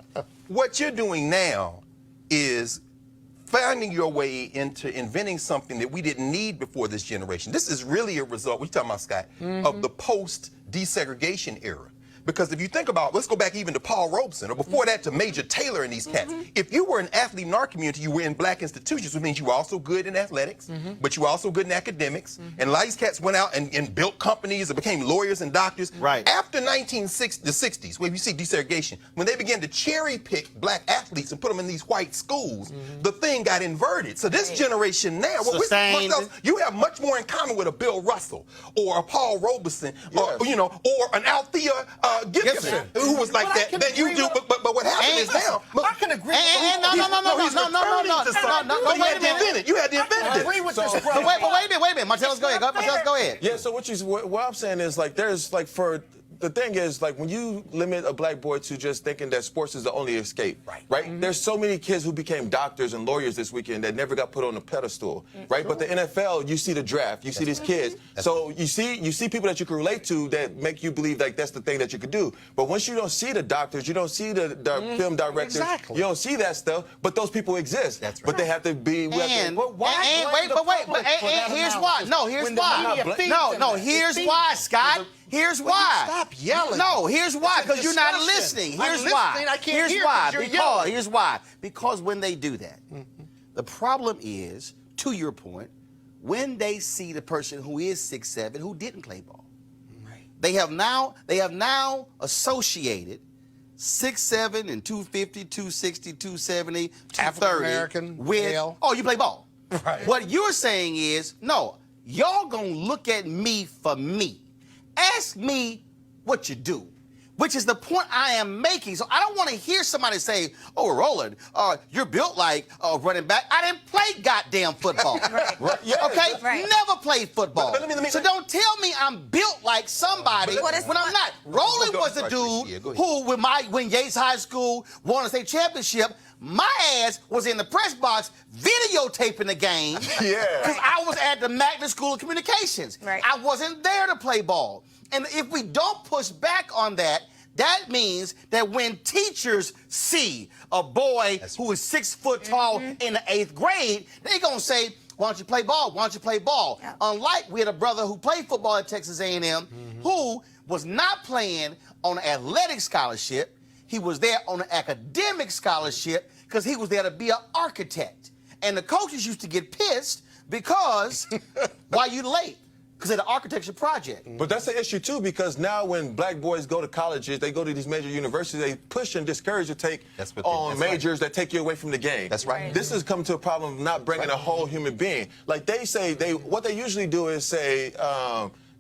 What you're doing now is finding your way into inventing something that we didn't need before this generation. This is really a result, we're talking about, Scott, of the post-desegregation era. Because if you think about, let's go back even to Paul Robeson, or before that to Major Taylor and these cats. If you were an athlete in our community, you were in black institutions, which means you were also good in athletics, but you were also good in academics. And a lot of these cats went out and built companies and became lawyers and doctors. Right. After the 60s, where you see desegregation, when they began to cherry pick black athletes and put them in these white schools, the thing got inverted. So this generation now, Sustained. you have much more in common with a Bill Russell or a Paul Robeson, or an Althea Gibson, who was like that than you do. But what happened is now. I can agree. No, you had to invent it. Agree with this, Wait a minute. Martellus, go ahead. Martellus, go ahead. Yeah, so what I'm saying is, like, there's, like, the thing is, like, when you limit a black boy to just thinking that sports is the only escape, right? There's so many kids who became doctors and lawyers this weekend that never got put on a pedestal, right? But the NFL, you see the draft, you see these kids. So you see people that you can relate to that make you believe like that's the thing that you could do. But once you don't see the doctors, you don't see the film directors, you don't see that stuff. But those people exist. That's right. But they have to be. Here's why. No, here's why. No, here's why, Scott. Here's why. Stop yelling. No, here's why. It's a Because you're not discussion. listening. I'm Here's listening, why. I can't Here's hear why. 'cause you're yelling. Here's why. Because when they do that, the problem is, to your point, when they see the person who is 6'7", who didn't play ball, they have now associated 6'7" and 250, 260, 270, 230 African-American, with male. oh, you play ball. Right. What you're saying is, no, y'all gonna look at me for me. Ask me what you do, which is the point I am making. So I don't want to hear somebody say, oh, Roland, you're built like a running back. I didn't play goddamn football. Yeah, Okay? Right. Never played football. But let me- So don't tell me I'm built like somebody What is- when I'm not. Roland Go was the ahead. dude Yeah, go ahead. who, when Yates High School won a state championship, my ass was in the press box videotaping the game. Yeah. Because I was at the Magnet School of Communications. Right. I wasn't there to play ball. And if we don't push back on that, that means that when teachers see a boy who is 6 foot tall in the 8th grade, they're going to say, why don't you play ball? Why don't you play ball? Yeah. Unlike we had a brother who played football at Texas A&M who was not playing on an athletic scholarship. He was there on an academic scholarship because he was there to be an architect. And the coaches used to get pissed because, why you late? Because of the architecture project. But that's the issue too, because now when black boys go to colleges, they go to these major universities, they push and discourage you to take That's majors that take you away from the game. That's right. This has come to a problem of not bringing a whole human being. Like they say, what they usually do is say,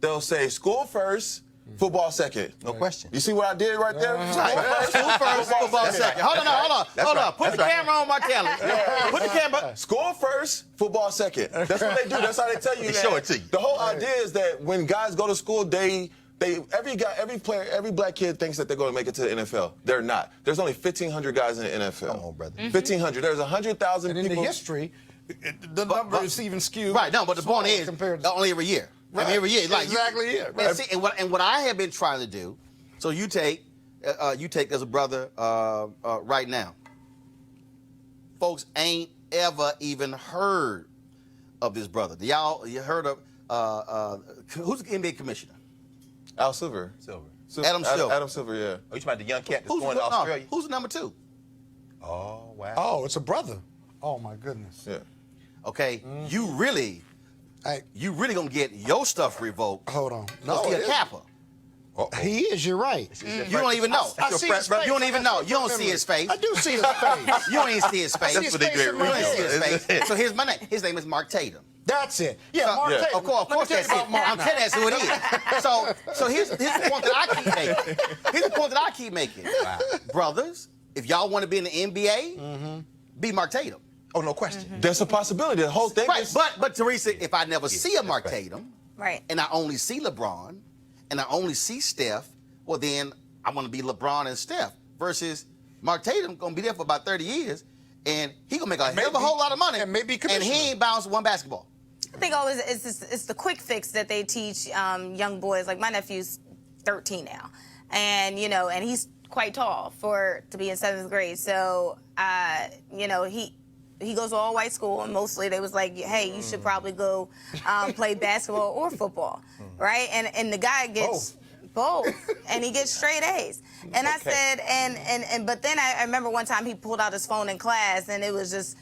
they'll say school first, football second. No question. You see what I did right there? Right. School first, football second. Hold on. Put the camera on Martellus. Put the camera. School first, football second. That's what they do. That's how they tell you. They show it to you. The whole idea is that when guys go to school, every player, every black kid thinks that they're going to make it to the NFL. They're not. There's only 1,500 guys in the NFL. Come on, brother. 1,500. There's 100,000 And people. in the history, the number is even skewed. Right, no, but the point is, compared to only every year. I mean, Right. every year. Like, Exactly, yeah. And, Right. see, and what I have been trying to do, so you take as a brother right now. Folks ain't ever even heard of this brother. You heard of, who's the NBA commissioner? Al Silver. Adam Silver. Adam Silver, yeah. Oh, you talking about the young cat that's Who's, going to Australia? who's the number 2? Oh, wow. Oh, it's a brother. Oh my goodness. Yeah. Okay, you really gonna get your stuff revoked. Hold on. No, No, he a Kappa. he is. You're right. You don't even know. I see his face. You don't even know. You don't see his face. I do see his face. You don't even see his face. That's what they do. You don't even see his face. So here's my name. His name is Mark Tatum. That's it. Yeah, So- Mark yeah. Tatum. Of course Let me that's tell you it. about Mark I'm now. telling you that's who it is. So here's the point that I keep making. Here's the point that I keep making. Brothers, if y'all want to be in the NBA, be Mark Tatum. Oh, no question. There's a possibility. The whole thing Right, is. but Teresa, if I never see a Mark Tatum, Right. and I only see LeBron, and I only see Steph, well then I want to be LeBron and Steph. Versus Mark Tatum gonna be there for about 30 years, and he gonna make a hell of a whole lot of money, and maybe and commissioner. he ain't bounced one basketball. I think always it's the quick fix that they teach young boys. Like my nephew's 13 now, and and he's quite tall to be in 7th grade. So he goes to all white school, and mostly they was like, hey, you should probably go play basketball or football, right? And the guy gets Both. And he gets straight A's. And I said, but then I remember one time he pulled out his phone in class and it was just,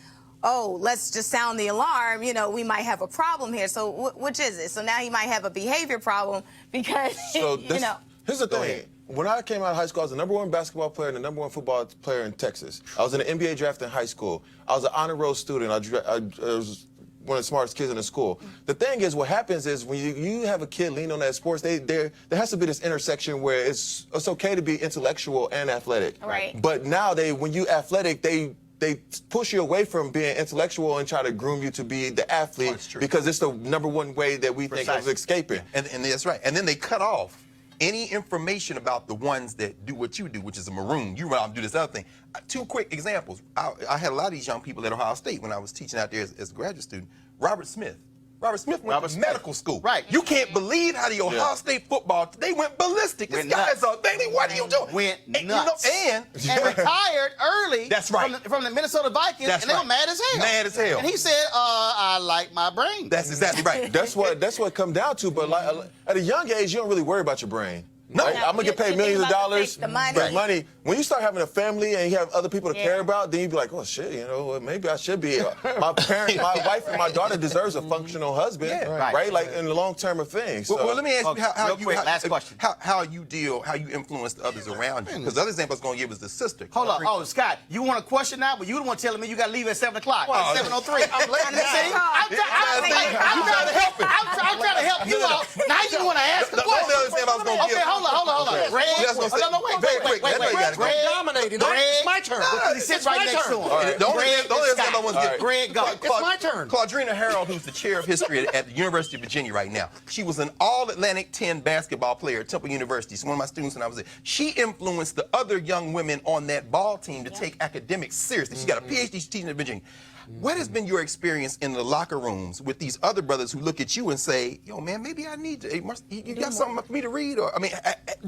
oh, let's just sound the alarm. You know, we might have a problem here. So which is it? So now he might have a behavior problem because, So you know. Here's the thing. ahead. When I came out of high school, I was the #1 basketball player and the #1 football player in Texas. I was in the NBA draft in high school. I was an honor roll student. I was one of the smartest kids in the school. The thing is, what happens is when you have a kid lean on that sports, there has to be this intersection where it's okay to be intellectual and athletic. Right. But now when you athletic, they push you away from being intellectual and try to groom you to be the athlete That's true. because it's the #1 way that we think of escaping. And that's right. And then they cut off any information about the ones that do what you do, which is a maroon. You run out and do this other thing. 2 quick examples. I had a lot of these young people at Ohio State when I was teaching out there as a graduate student. Robert Smith. Robert Smith went to medical school. Right. You can't believe how the Ohio State football, they went ballistic. This guy's a baby. What are you doing? Went nuts. And retired early. That's right. From the Minnesota Vikings. That's and they were right. mad as hell. Mad as hell. And he said, I like my brain. That's exactly right. That's what it come down to. But like, at a young age, you don't really worry about your brain. No. Right? I'm gonna get paid You millions of think about dollars. the money. But money. When you start having a family and you have other people to Yeah. care about, then you be like, oh shit, you know, maybe I should be. My parents, my wife, and my daughter deserves a functional husband, Yeah. right? Like in the long term of things. Well, So- let me ask you how real you quick, last question. How you influence the others around you. Because the other example I was going to give was the sister. Hold on. Oh, Scott, you want a question now? But you the one telling me you got to leave at 7 o'clock. Oh, 7:03. I'm late. See? I'm trying to help him. I'm trying to help you out. Now you want to ask the The only question. other example I was going to give. Okay, hold on. Greg, That's what I'm saying. no, wait. Very quick. That's what you gotta go. Greg, Dominating. Greg, It's my turn. He sits right next to him. The only Greg the only and example I Scott. want to give. Greg, go. It's my turn. Claudrina Harold, who's the chair of history at the University of Virginia right now. She was an All-Atlantic 10 basketball player at Temple University. She's one of my students when I was there. She influenced the other young women on that ball team to take academics seriously. She got a PhD, she's teaching at Virginia. What has been your experience in the locker rooms with these other brothers who look at you and say, yo, man, maybe I need to, you got something for me to read? Or, I mean,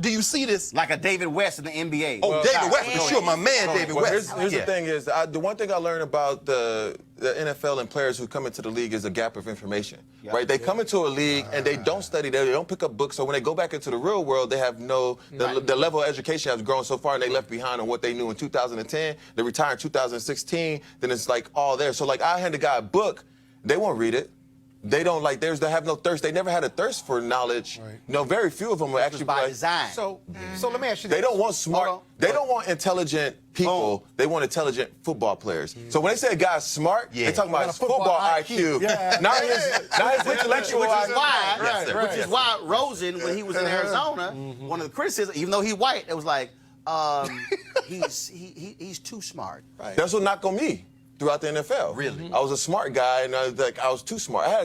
do you see this? Like a David West in the NBA. Oh, David West, for sure, my man, David Well, West. here's the thing is, the one thing I learned about the NFL and players who come into the league is a gap of information, right? They come into a league and they don't study, they don't pick up books, so when they go back into the real world, they have the level of education has grown so far and they left behind on what they knew in 2010, they retired in 2016, then it's like all there. So like I hand a guy a book, they won't read it. They don't like theirs. They have no thirst. They never had a thirst for knowledge. Right. No, very few of them will actually by like, design. So let me ask you they this. don't want smart. Hold on. They don't want intelligent people. They want intelligent football players. So when they say a guy's smart, Yeah. they're talking about his Got a football football IQ. IQ, Yeah. not his intellectual Which is IQ. why, Yes, sir. which is why Rosen, when he was in Arizona, one of the criticisms, even though he's white, it was like, he's too smart. Right. That's what knocked on me throughout the NFL. Really? I was a smart guy, and I was too smart. I had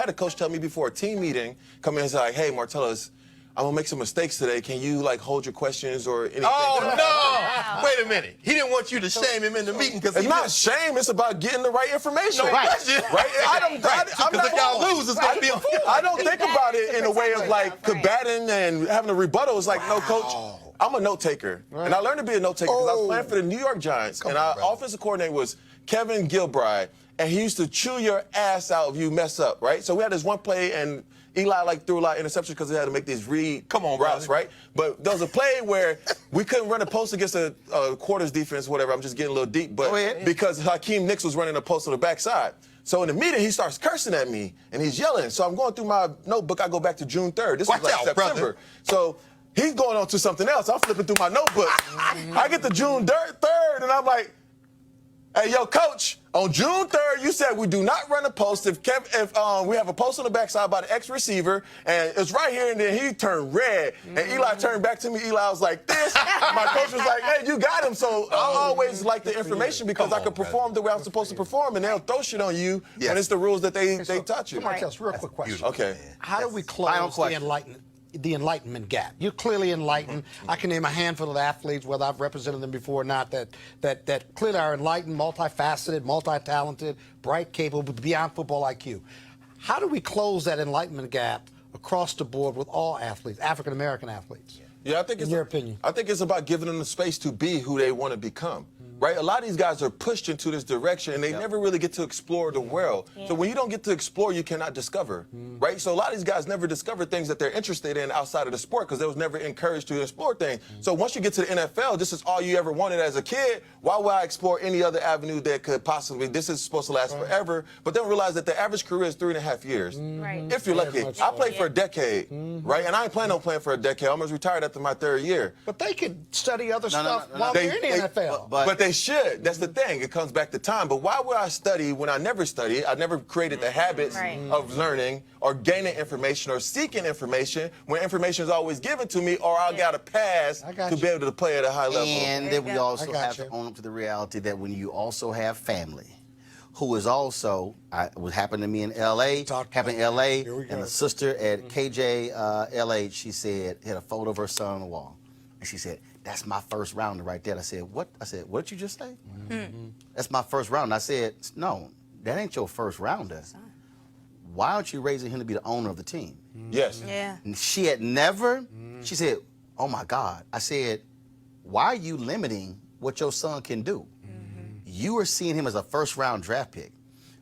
a coach tell me before a team meeting, come in and say, like, hey, Martellus, I'm gonna make some mistakes today. Can you like hold your questions or anything? Oh, no! Wait a minute. He didn't want you to shame him in the meeting because It's not shame. It's about getting the right information. No, Right. Right? I'm Because not if y'all lose, it's going to be a fool. I don't think about it in a way of like combating and having a rebuttal. It's like, no, coach, I'm a note taker. And I learned to be a note taker because I was playing for the New York Giants. And our offensive coordinator was Kevin Gilbride. And he used to chew your ass out if you mess up, right? So we had this one play and Eli like threw a lot of interceptions because he had to make these read routes, brother. right? But there was a play where we couldn't run a post against a quarters defense, whatever. I'm just getting a little deep, but Go ahead. because Hakeem Nicks was running a post on the backside. So in the meeting, he starts cursing at me and he's yelling. So I'm going through my notebook. I go back to June 3rd. This Watch was like out, September. brother. So he's going on to something else. I'm flipping through my notebook. I get to June 3rd and I'm like, hey, yo, coach, on June 3rd, you said we do not run a post if we have a post on the backside by the ex-receiver, and it's right here, and then he turned red, and Eli turned back to me. Eli was like this. My coach was like, hey, you got him. So I always like the information because I could perform the way I'm supposed to perform, and they'll throw shit on you when it's the rules that they taught you. Martellus, real quick question. Okay. How do we Final close question. the enlightenment gap? You're clearly enlightened. I can name a handful of athletes, whether I've represented them before or not, that clearly are enlightened, multifaceted, multi-talented, bright, capable, beyond football IQ. How do we close that enlightenment gap across the board with all athletes, African-American athletes? Yeah, I think In your opinion? I think it's about giving them the space to be who they want to become. right? A lot of these guys are pushed into this direction, and they never really get to explore the world. So when you don't get to explore, you cannot discover, right? So a lot of these guys never discover things that they're interested in outside of the sport because they was never encouraged to explore things. So once you get to the NFL, this is all you ever wanted as a kid. Why would I explore any other avenue that could possibly, this is supposed to last forever, but then realize that the average career is 3.5 years. Right. If you're lucky. much I so. played for a decade, right? And I ain't planning on playing for a decade. I almost retired after my 3rd year. But they could study other No, no, stuff no, no. while They- they're in the NFL. But they should. That's the thing. It comes back to time. But why would I study when I never studied? I never created the habits Right. of learning or gaining information or seeking information when information is always given to me, or I got to pass I got to you. be able to play at a high level. And There then you we go. also I got have to you. own up to the reality that when you also have family, who is also, what happened to me in L.A., Talk happened in about that. L.A., Here we and go. the sister at KJ LH, she said, had a photo of her son on the wall. And she said, that's my first rounder right there. I said, what? I said, what did you just say? That's my first rounder. I said, no, that ain't your first rounder. Why aren't you raising him to be the owner of the team? Yes. Yeah. And she had never, she said, oh my God. I said, why are you limiting what your son can do? You are seeing him as a first round draft pick.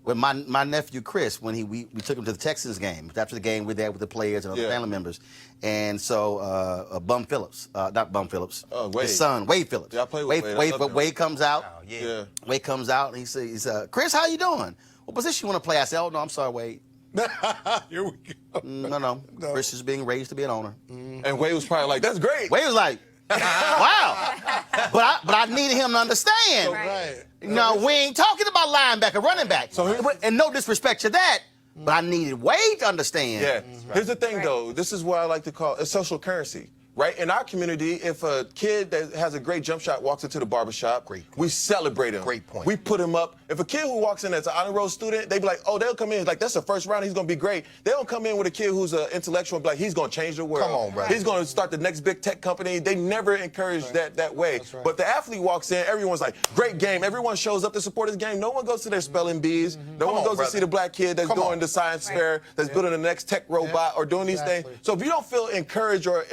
When my nephew Chris, when we took him to the Texans game, after the game, we're there with the players and other Yeah. family members. And so Bum Phillips, not Bum Phillips, Wade. his son, Wade Phillips. Yeah, I play with Wade. I love him. Wade comes out. Yeah. Wade comes out and he says, Chris, how you doing? What position you want to play? I said, oh, no, I'm sorry, Wade. Here we go. No. Chris is being raised to be an owner. And Wade was probably like, that's great. Wade was like, wow. But I needed him to understand. Right. No, we ain't talking about linebacker, running back. And no disrespect to that, but I needed Wade to understand. Yeah. Here's the thing, though. This is what I like to call a social currency. Right? In our community, if a kid that has a great jump shot walks into the barbershop, we celebrate him. Great point. We put him up. If a kid who walks in as an honor roll student, they be like, oh, they'll come in like, that's the first round, he's going to be great. They don't come in with a kid who's an intellectual and be like, he's going to change the world. Come on, brother. He's going to start the next big tech company. They never encourage that way. That's right. But the athlete walks in, everyone's like, great game. Everyone shows up to support his game. No one goes to their spelling bees. No one on, goes to brother. see the black kid that's Come doing on. the science fair, that's building the next tech robot or doing these Exactly. things. So if you don't feel encouraged or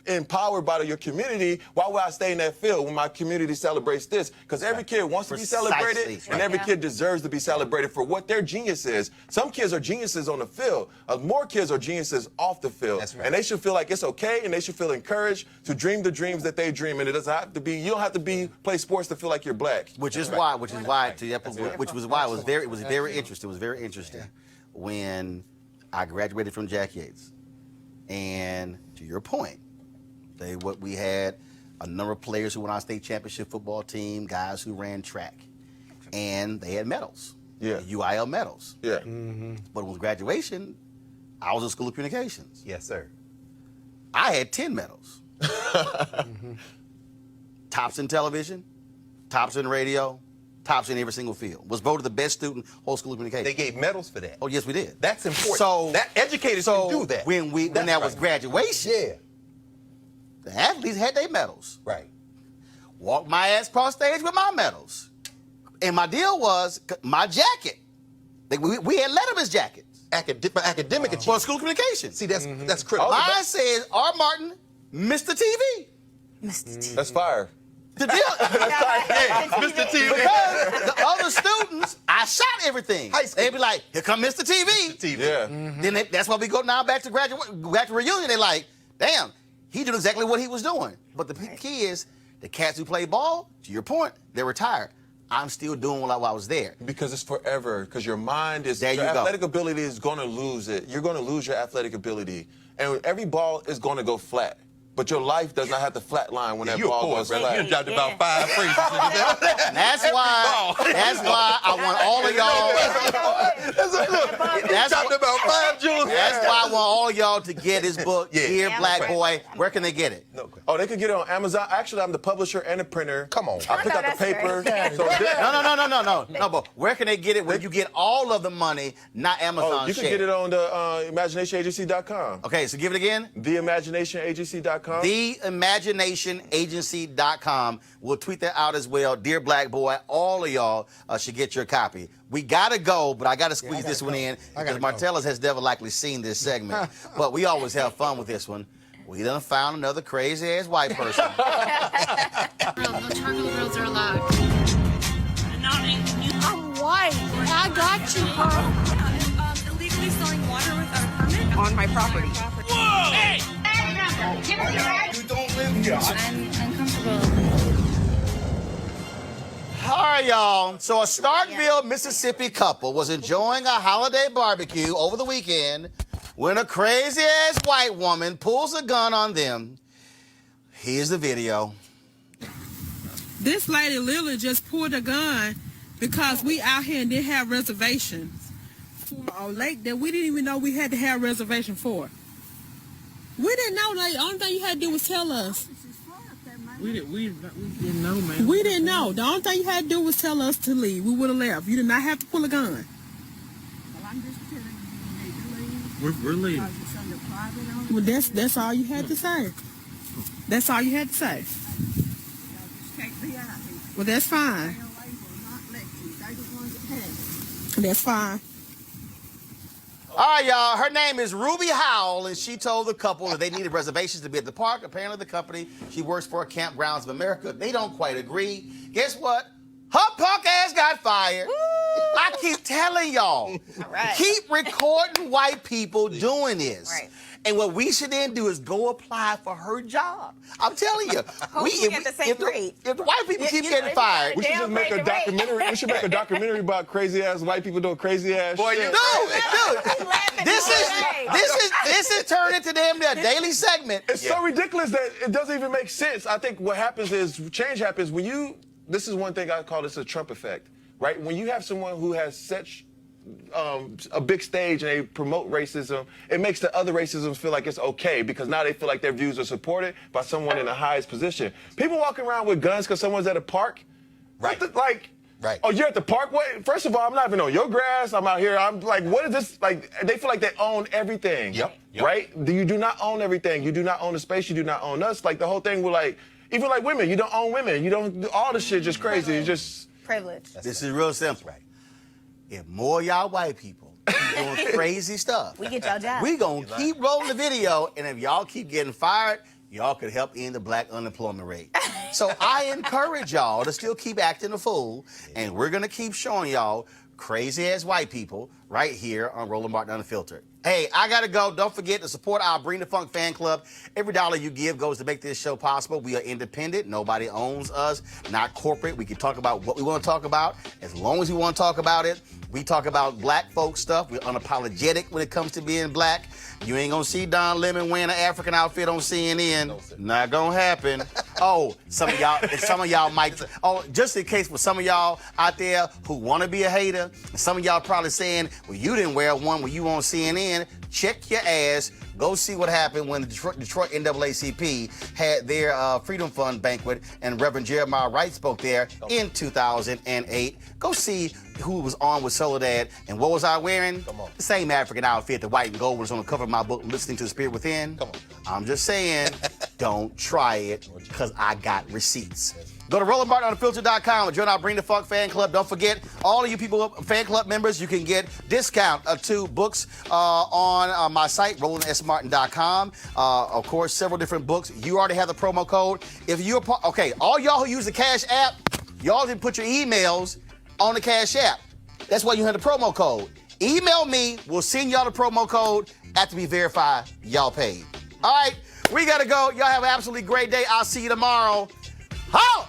empowered by your community, why would I stay in that field when my community celebrates this? Because every kid wants to be celebrated, Precisely. and every Yeah. kid deserves to be celebrated for what their genius is. Some kids are geniuses on the field. More kids are geniuses off the field. That's right. And they should feel like it's okay, and they should feel encouraged to dream the dreams that they dream. And it doesn't have to be, you don't have to play sports to feel like you're black. Which is why it was very interesting. It was very interesting when I graduated from Jack Yates. And to your point, we had a number of players who went on state championship football team, guys who ran track, and they had medals. Yeah. UIL medals. Yeah. But with graduation, I was in School of Communications. Yes, sir. I had 10 medals. Tops in television, tops in radio, tops in every single field. Was voted the best student whole School of Communications. They gave medals for that. Oh, yes, we did. That's important. So that educators can do that. When That's that was right. graduation, Yeah. the athletes had their medals. Right. Walked my ass across stage with my medals. And my deal was my jacket. We had Letterman's jackets Academic achievement. for School of Communications. See, that's critical. Mine says R. Martin, Mr. TV. That's fire. The deal, Mr. TV. because the other students, I shot everything. High school. They'd be like, "Here come Mr. TV." TV. Yeah. Then that's why we go now back to reunion. They're like, "Damn, he did exactly what he was doing." But the key is, the cats who play ball, to your point, they're retired. I'm still doing what I was there. Because it's forever. Because your mind is, There your you go. athletic ability is going to lose it. You're going to lose your athletic ability. And every ball is going to go flat. But your life does not have to flatline when that You're a ball poet, goes brother. flat. You dropped about 5 phrases. That's why I want all of y'all. That's dropped about 5 jewels. That's why I want all of y'all to get his book, Yeah. Dear Yeah. Black Boy. Where can they get it? Oh, they could get it on Amazon. Actually, I'm the publisher and the printer. Come on. I pick know out the that's paper. great. So No, but where can they get it where you get all of the money, not Amazon you can share? get it on the imaginationagency.com. Okay, so give it again. TheImaginationAgency.com. TheImaginationAgency.com. We'll tweet that out as well. Dear Black Boy, all of y'all should get your copy. We got to go, but I got to squeeze this one in because Martellus has never likely seen this segment. But we always have fun with this one. We done found another crazy-ass white person. No charcoal grills are allowed. I'm white. I got you, huh? Illegally selling water without a permit On my property. Whoa! Hey! You don't live here. I'm uncomfortable. All right, y'all. So a Starkville, Mississippi couple was enjoying a holiday barbecue over the weekend when a crazy-ass white woman pulls a gun on them. Here's the video. This lady literally just pulled a gun because we out here and didn't have reservations for a lake that we didn't even know we had to have reservation for. We didn't know. Like, the only thing you had to do was tell us. We didn't know, man. We didn't know. The only thing you had to do was tell us to leave. We would have left. You did not have to pull a gun. Well, I'm just telling you, you need to leave. We're leaving. Because it's under private ownership. Well, that's all you had to say. That's all you had to say. Y'all just can't be out here. Well, that's fine. ALA will not let you. They're the ones that have it. That's fine. All right, y'all. Her name is Ruby Howell, and she told the couple that they needed reservations to be at the park. Apparently, the company she works for, Campgrounds of America, they don't quite agree. Guess what? Her punk ass got fired. Woo! I keep telling y'all, All right. keep recording white people doing this. Right. And what we should then do is go apply for her job. I'm telling you. Hopefully at the same rate. If the white people keep getting fired. We should just make a documentary. We should make a documentary about crazy ass white people doing crazy ass shit. Dude, this is turned into damn near a daily segment. It's so ridiculous that it doesn't even make sense. I think what happens is change happens when you. This is one thing I call this a Trump effect, right? When you have someone who has such a big stage and they promote racism, it makes the other racism feel like it's okay because now they feel like their views are supported by someone in the highest position. People walking around with guns because someone's at a park, Right. Right. Oh, you're at the park? What? First of all, I'm not even on your grass. I'm out here. I'm like, what is this? Like, they feel like they own everything. Yep. Right? You do not own everything. You do not own the space. You do not own us. Like, the whole thing with, like, even like women, you don't own women. You don't, all this shit just crazy. It's just. Privilege. This is real simple. If more y'all white people keep doing crazy stuff, We get y'all jobs. we gonna keep rolling the video, and if y'all keep getting fired, y'all could help end the black unemployment rate. So I encourage y'all to still keep acting a fool, and we're gonna keep showing y'all crazy-ass white people right here on Roland Martin Unfiltered. Hey, I gotta go. Don't forget to support our Bring the Funk fan club. Every dollar you give goes to make this show possible. We are independent. Nobody owns us, not corporate. We can talk about what we want to talk about as long as we want to talk about it. We talk about black folk stuff. We're unapologetic when it comes to being black. You ain't gonna see Don Lemon wearing an African outfit on CNN. Not gonna happen. Oh, some of y'all might. Oh, just in case for some of y'all out there who want to be a hater, some of y'all probably saying, well, you didn't wear one when you on CNN. Check your ass. Go see what happened when the Detroit NAACP had their Freedom Fund banquet and Reverend Jeremiah Wright spoke there in 2008. Go see who was on with Soledad and what was I wearing? The same African outfit, the white and gold was on the cover of my book, Listening to the Spirit Within. Come on. I'm just saying, don't try it because I got receipts. Go to RolandMartinUnfiltered.com and join our Bring the Funk fan club. Don't forget, all of you people, fan club members, you can get discount to books on my site, RolandSMartin.com. Of course, several different books. You already have the promo code. If you're okay, all y'all who use the Cash App, y'all didn't put your emails on the Cash App. That's why you have the promo code. Email me. We'll send y'all the promo code after we verify y'all paid. All right, we got to go. Y'all have an absolutely great day. I'll see you tomorrow. Holla!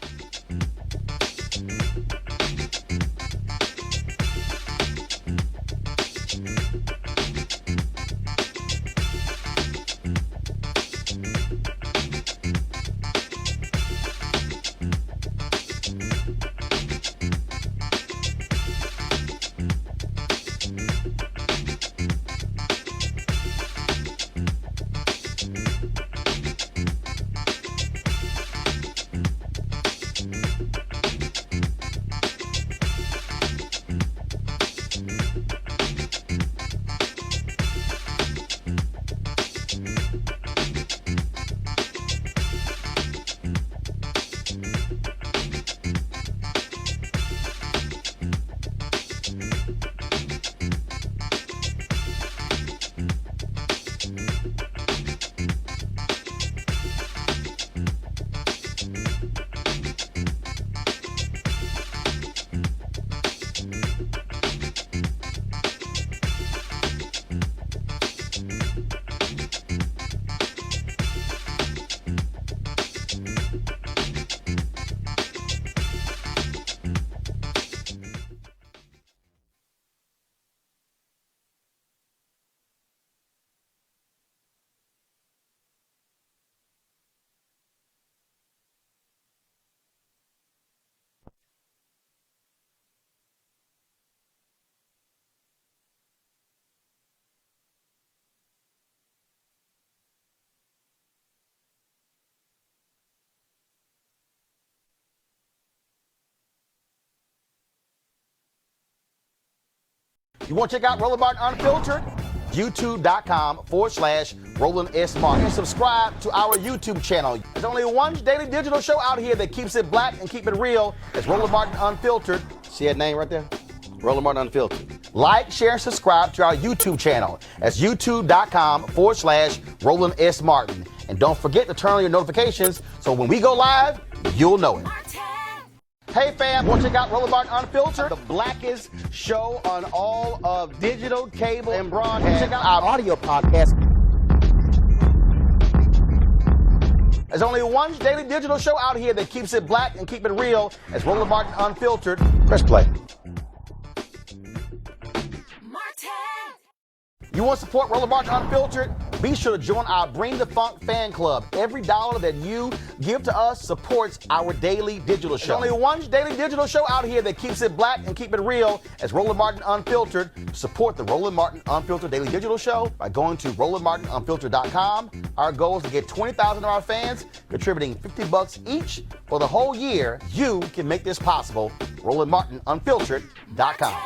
You want to check out Roland Martin Unfiltered? YouTube.com/Roland S. Martin. And subscribe to our YouTube channel. There's only one daily digital show out here that keeps it black and keep it real. It's Roland Martin Unfiltered. See that name right there? Roland Martin Unfiltered. Like, share, and subscribe to our YouTube channel. That's YouTube.com/Roland S. Martin. And don't forget to turn on your notifications so when we go live, you'll know it. Hey fam, want to check out Roland Martin Unfiltered? The blackest show on all of digital, cable, and broadcast. Check out our audio podcast. There's only one daily digital show out here that keeps it black and keep it real. It's Roland Martin Unfiltered. Press play. You want to support Roland Martin Unfiltered? Be sure to join our Bring the Funk fan club. Every dollar that you give to us supports our daily digital show. There's only one daily digital show out here that keeps it black and keep it real. It's Roland Martin Unfiltered. Support the Roland Martin Unfiltered daily digital show by going to RolandMartinUnfiltered.com. Our goal is to get 20,000 of our fans contributing $50 each for the whole year. You can make this possible. RolandMartinUnfiltered.com.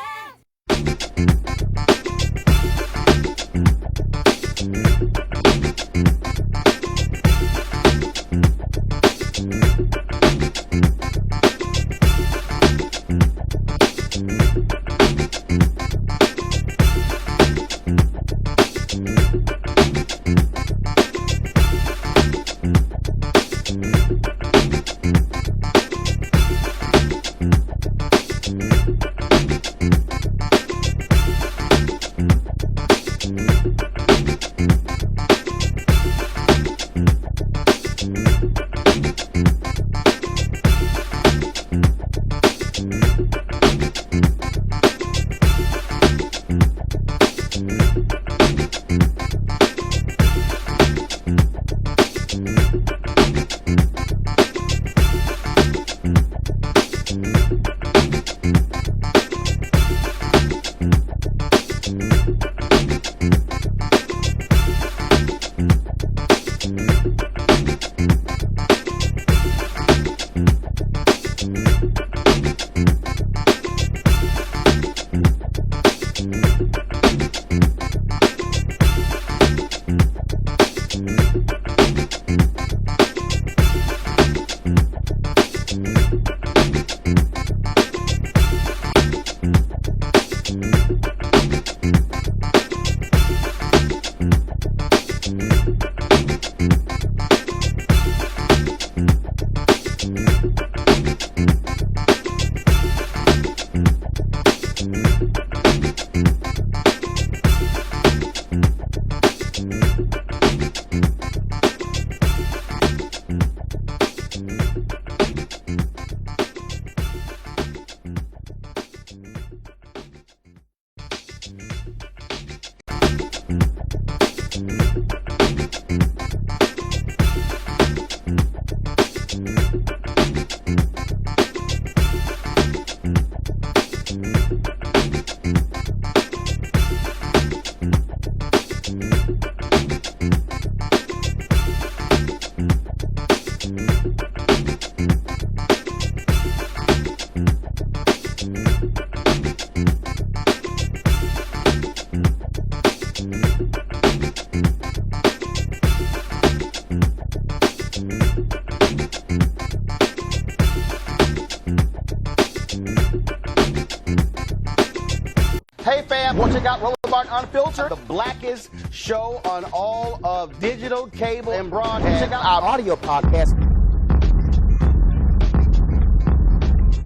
Hey fam, want to check out Roland Martin Unfiltered? The blackest show on all of digital, cable, and broadcast. Check out our audio podcast.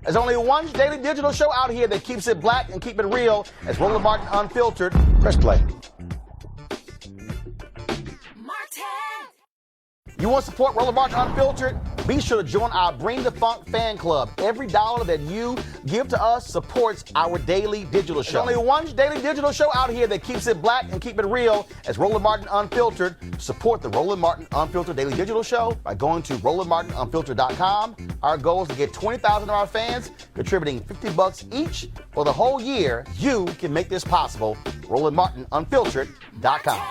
There's only one daily digital show out here that keeps it black and keep it real. It's Roland Martin Unfiltered. Press play. You want to support Roland Martin Unfiltered? Be sure to join our Bring the Funk fan club. Every dollar that you give to us supports our daily digital show. There's only one daily digital show out here that keeps it black and keep it real. It's Roland Martin Unfiltered. Support the Roland Martin Unfiltered daily digital show by going to RolandMartinUnfiltered.com. Our goal is to get 20,000 of our fans contributing $50 each for the whole year. You can make this possible. RolandMartinUnfiltered.com.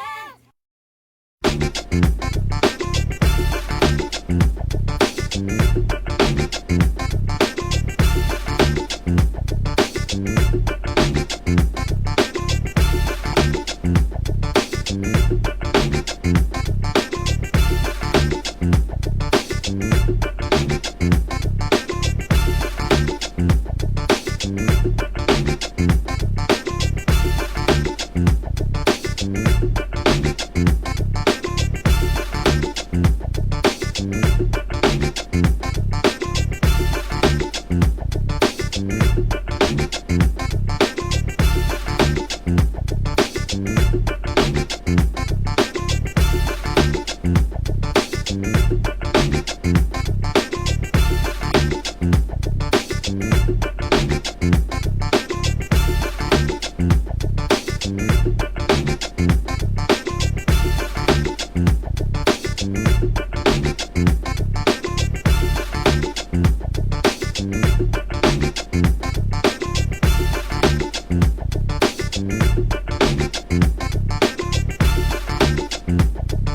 Bye.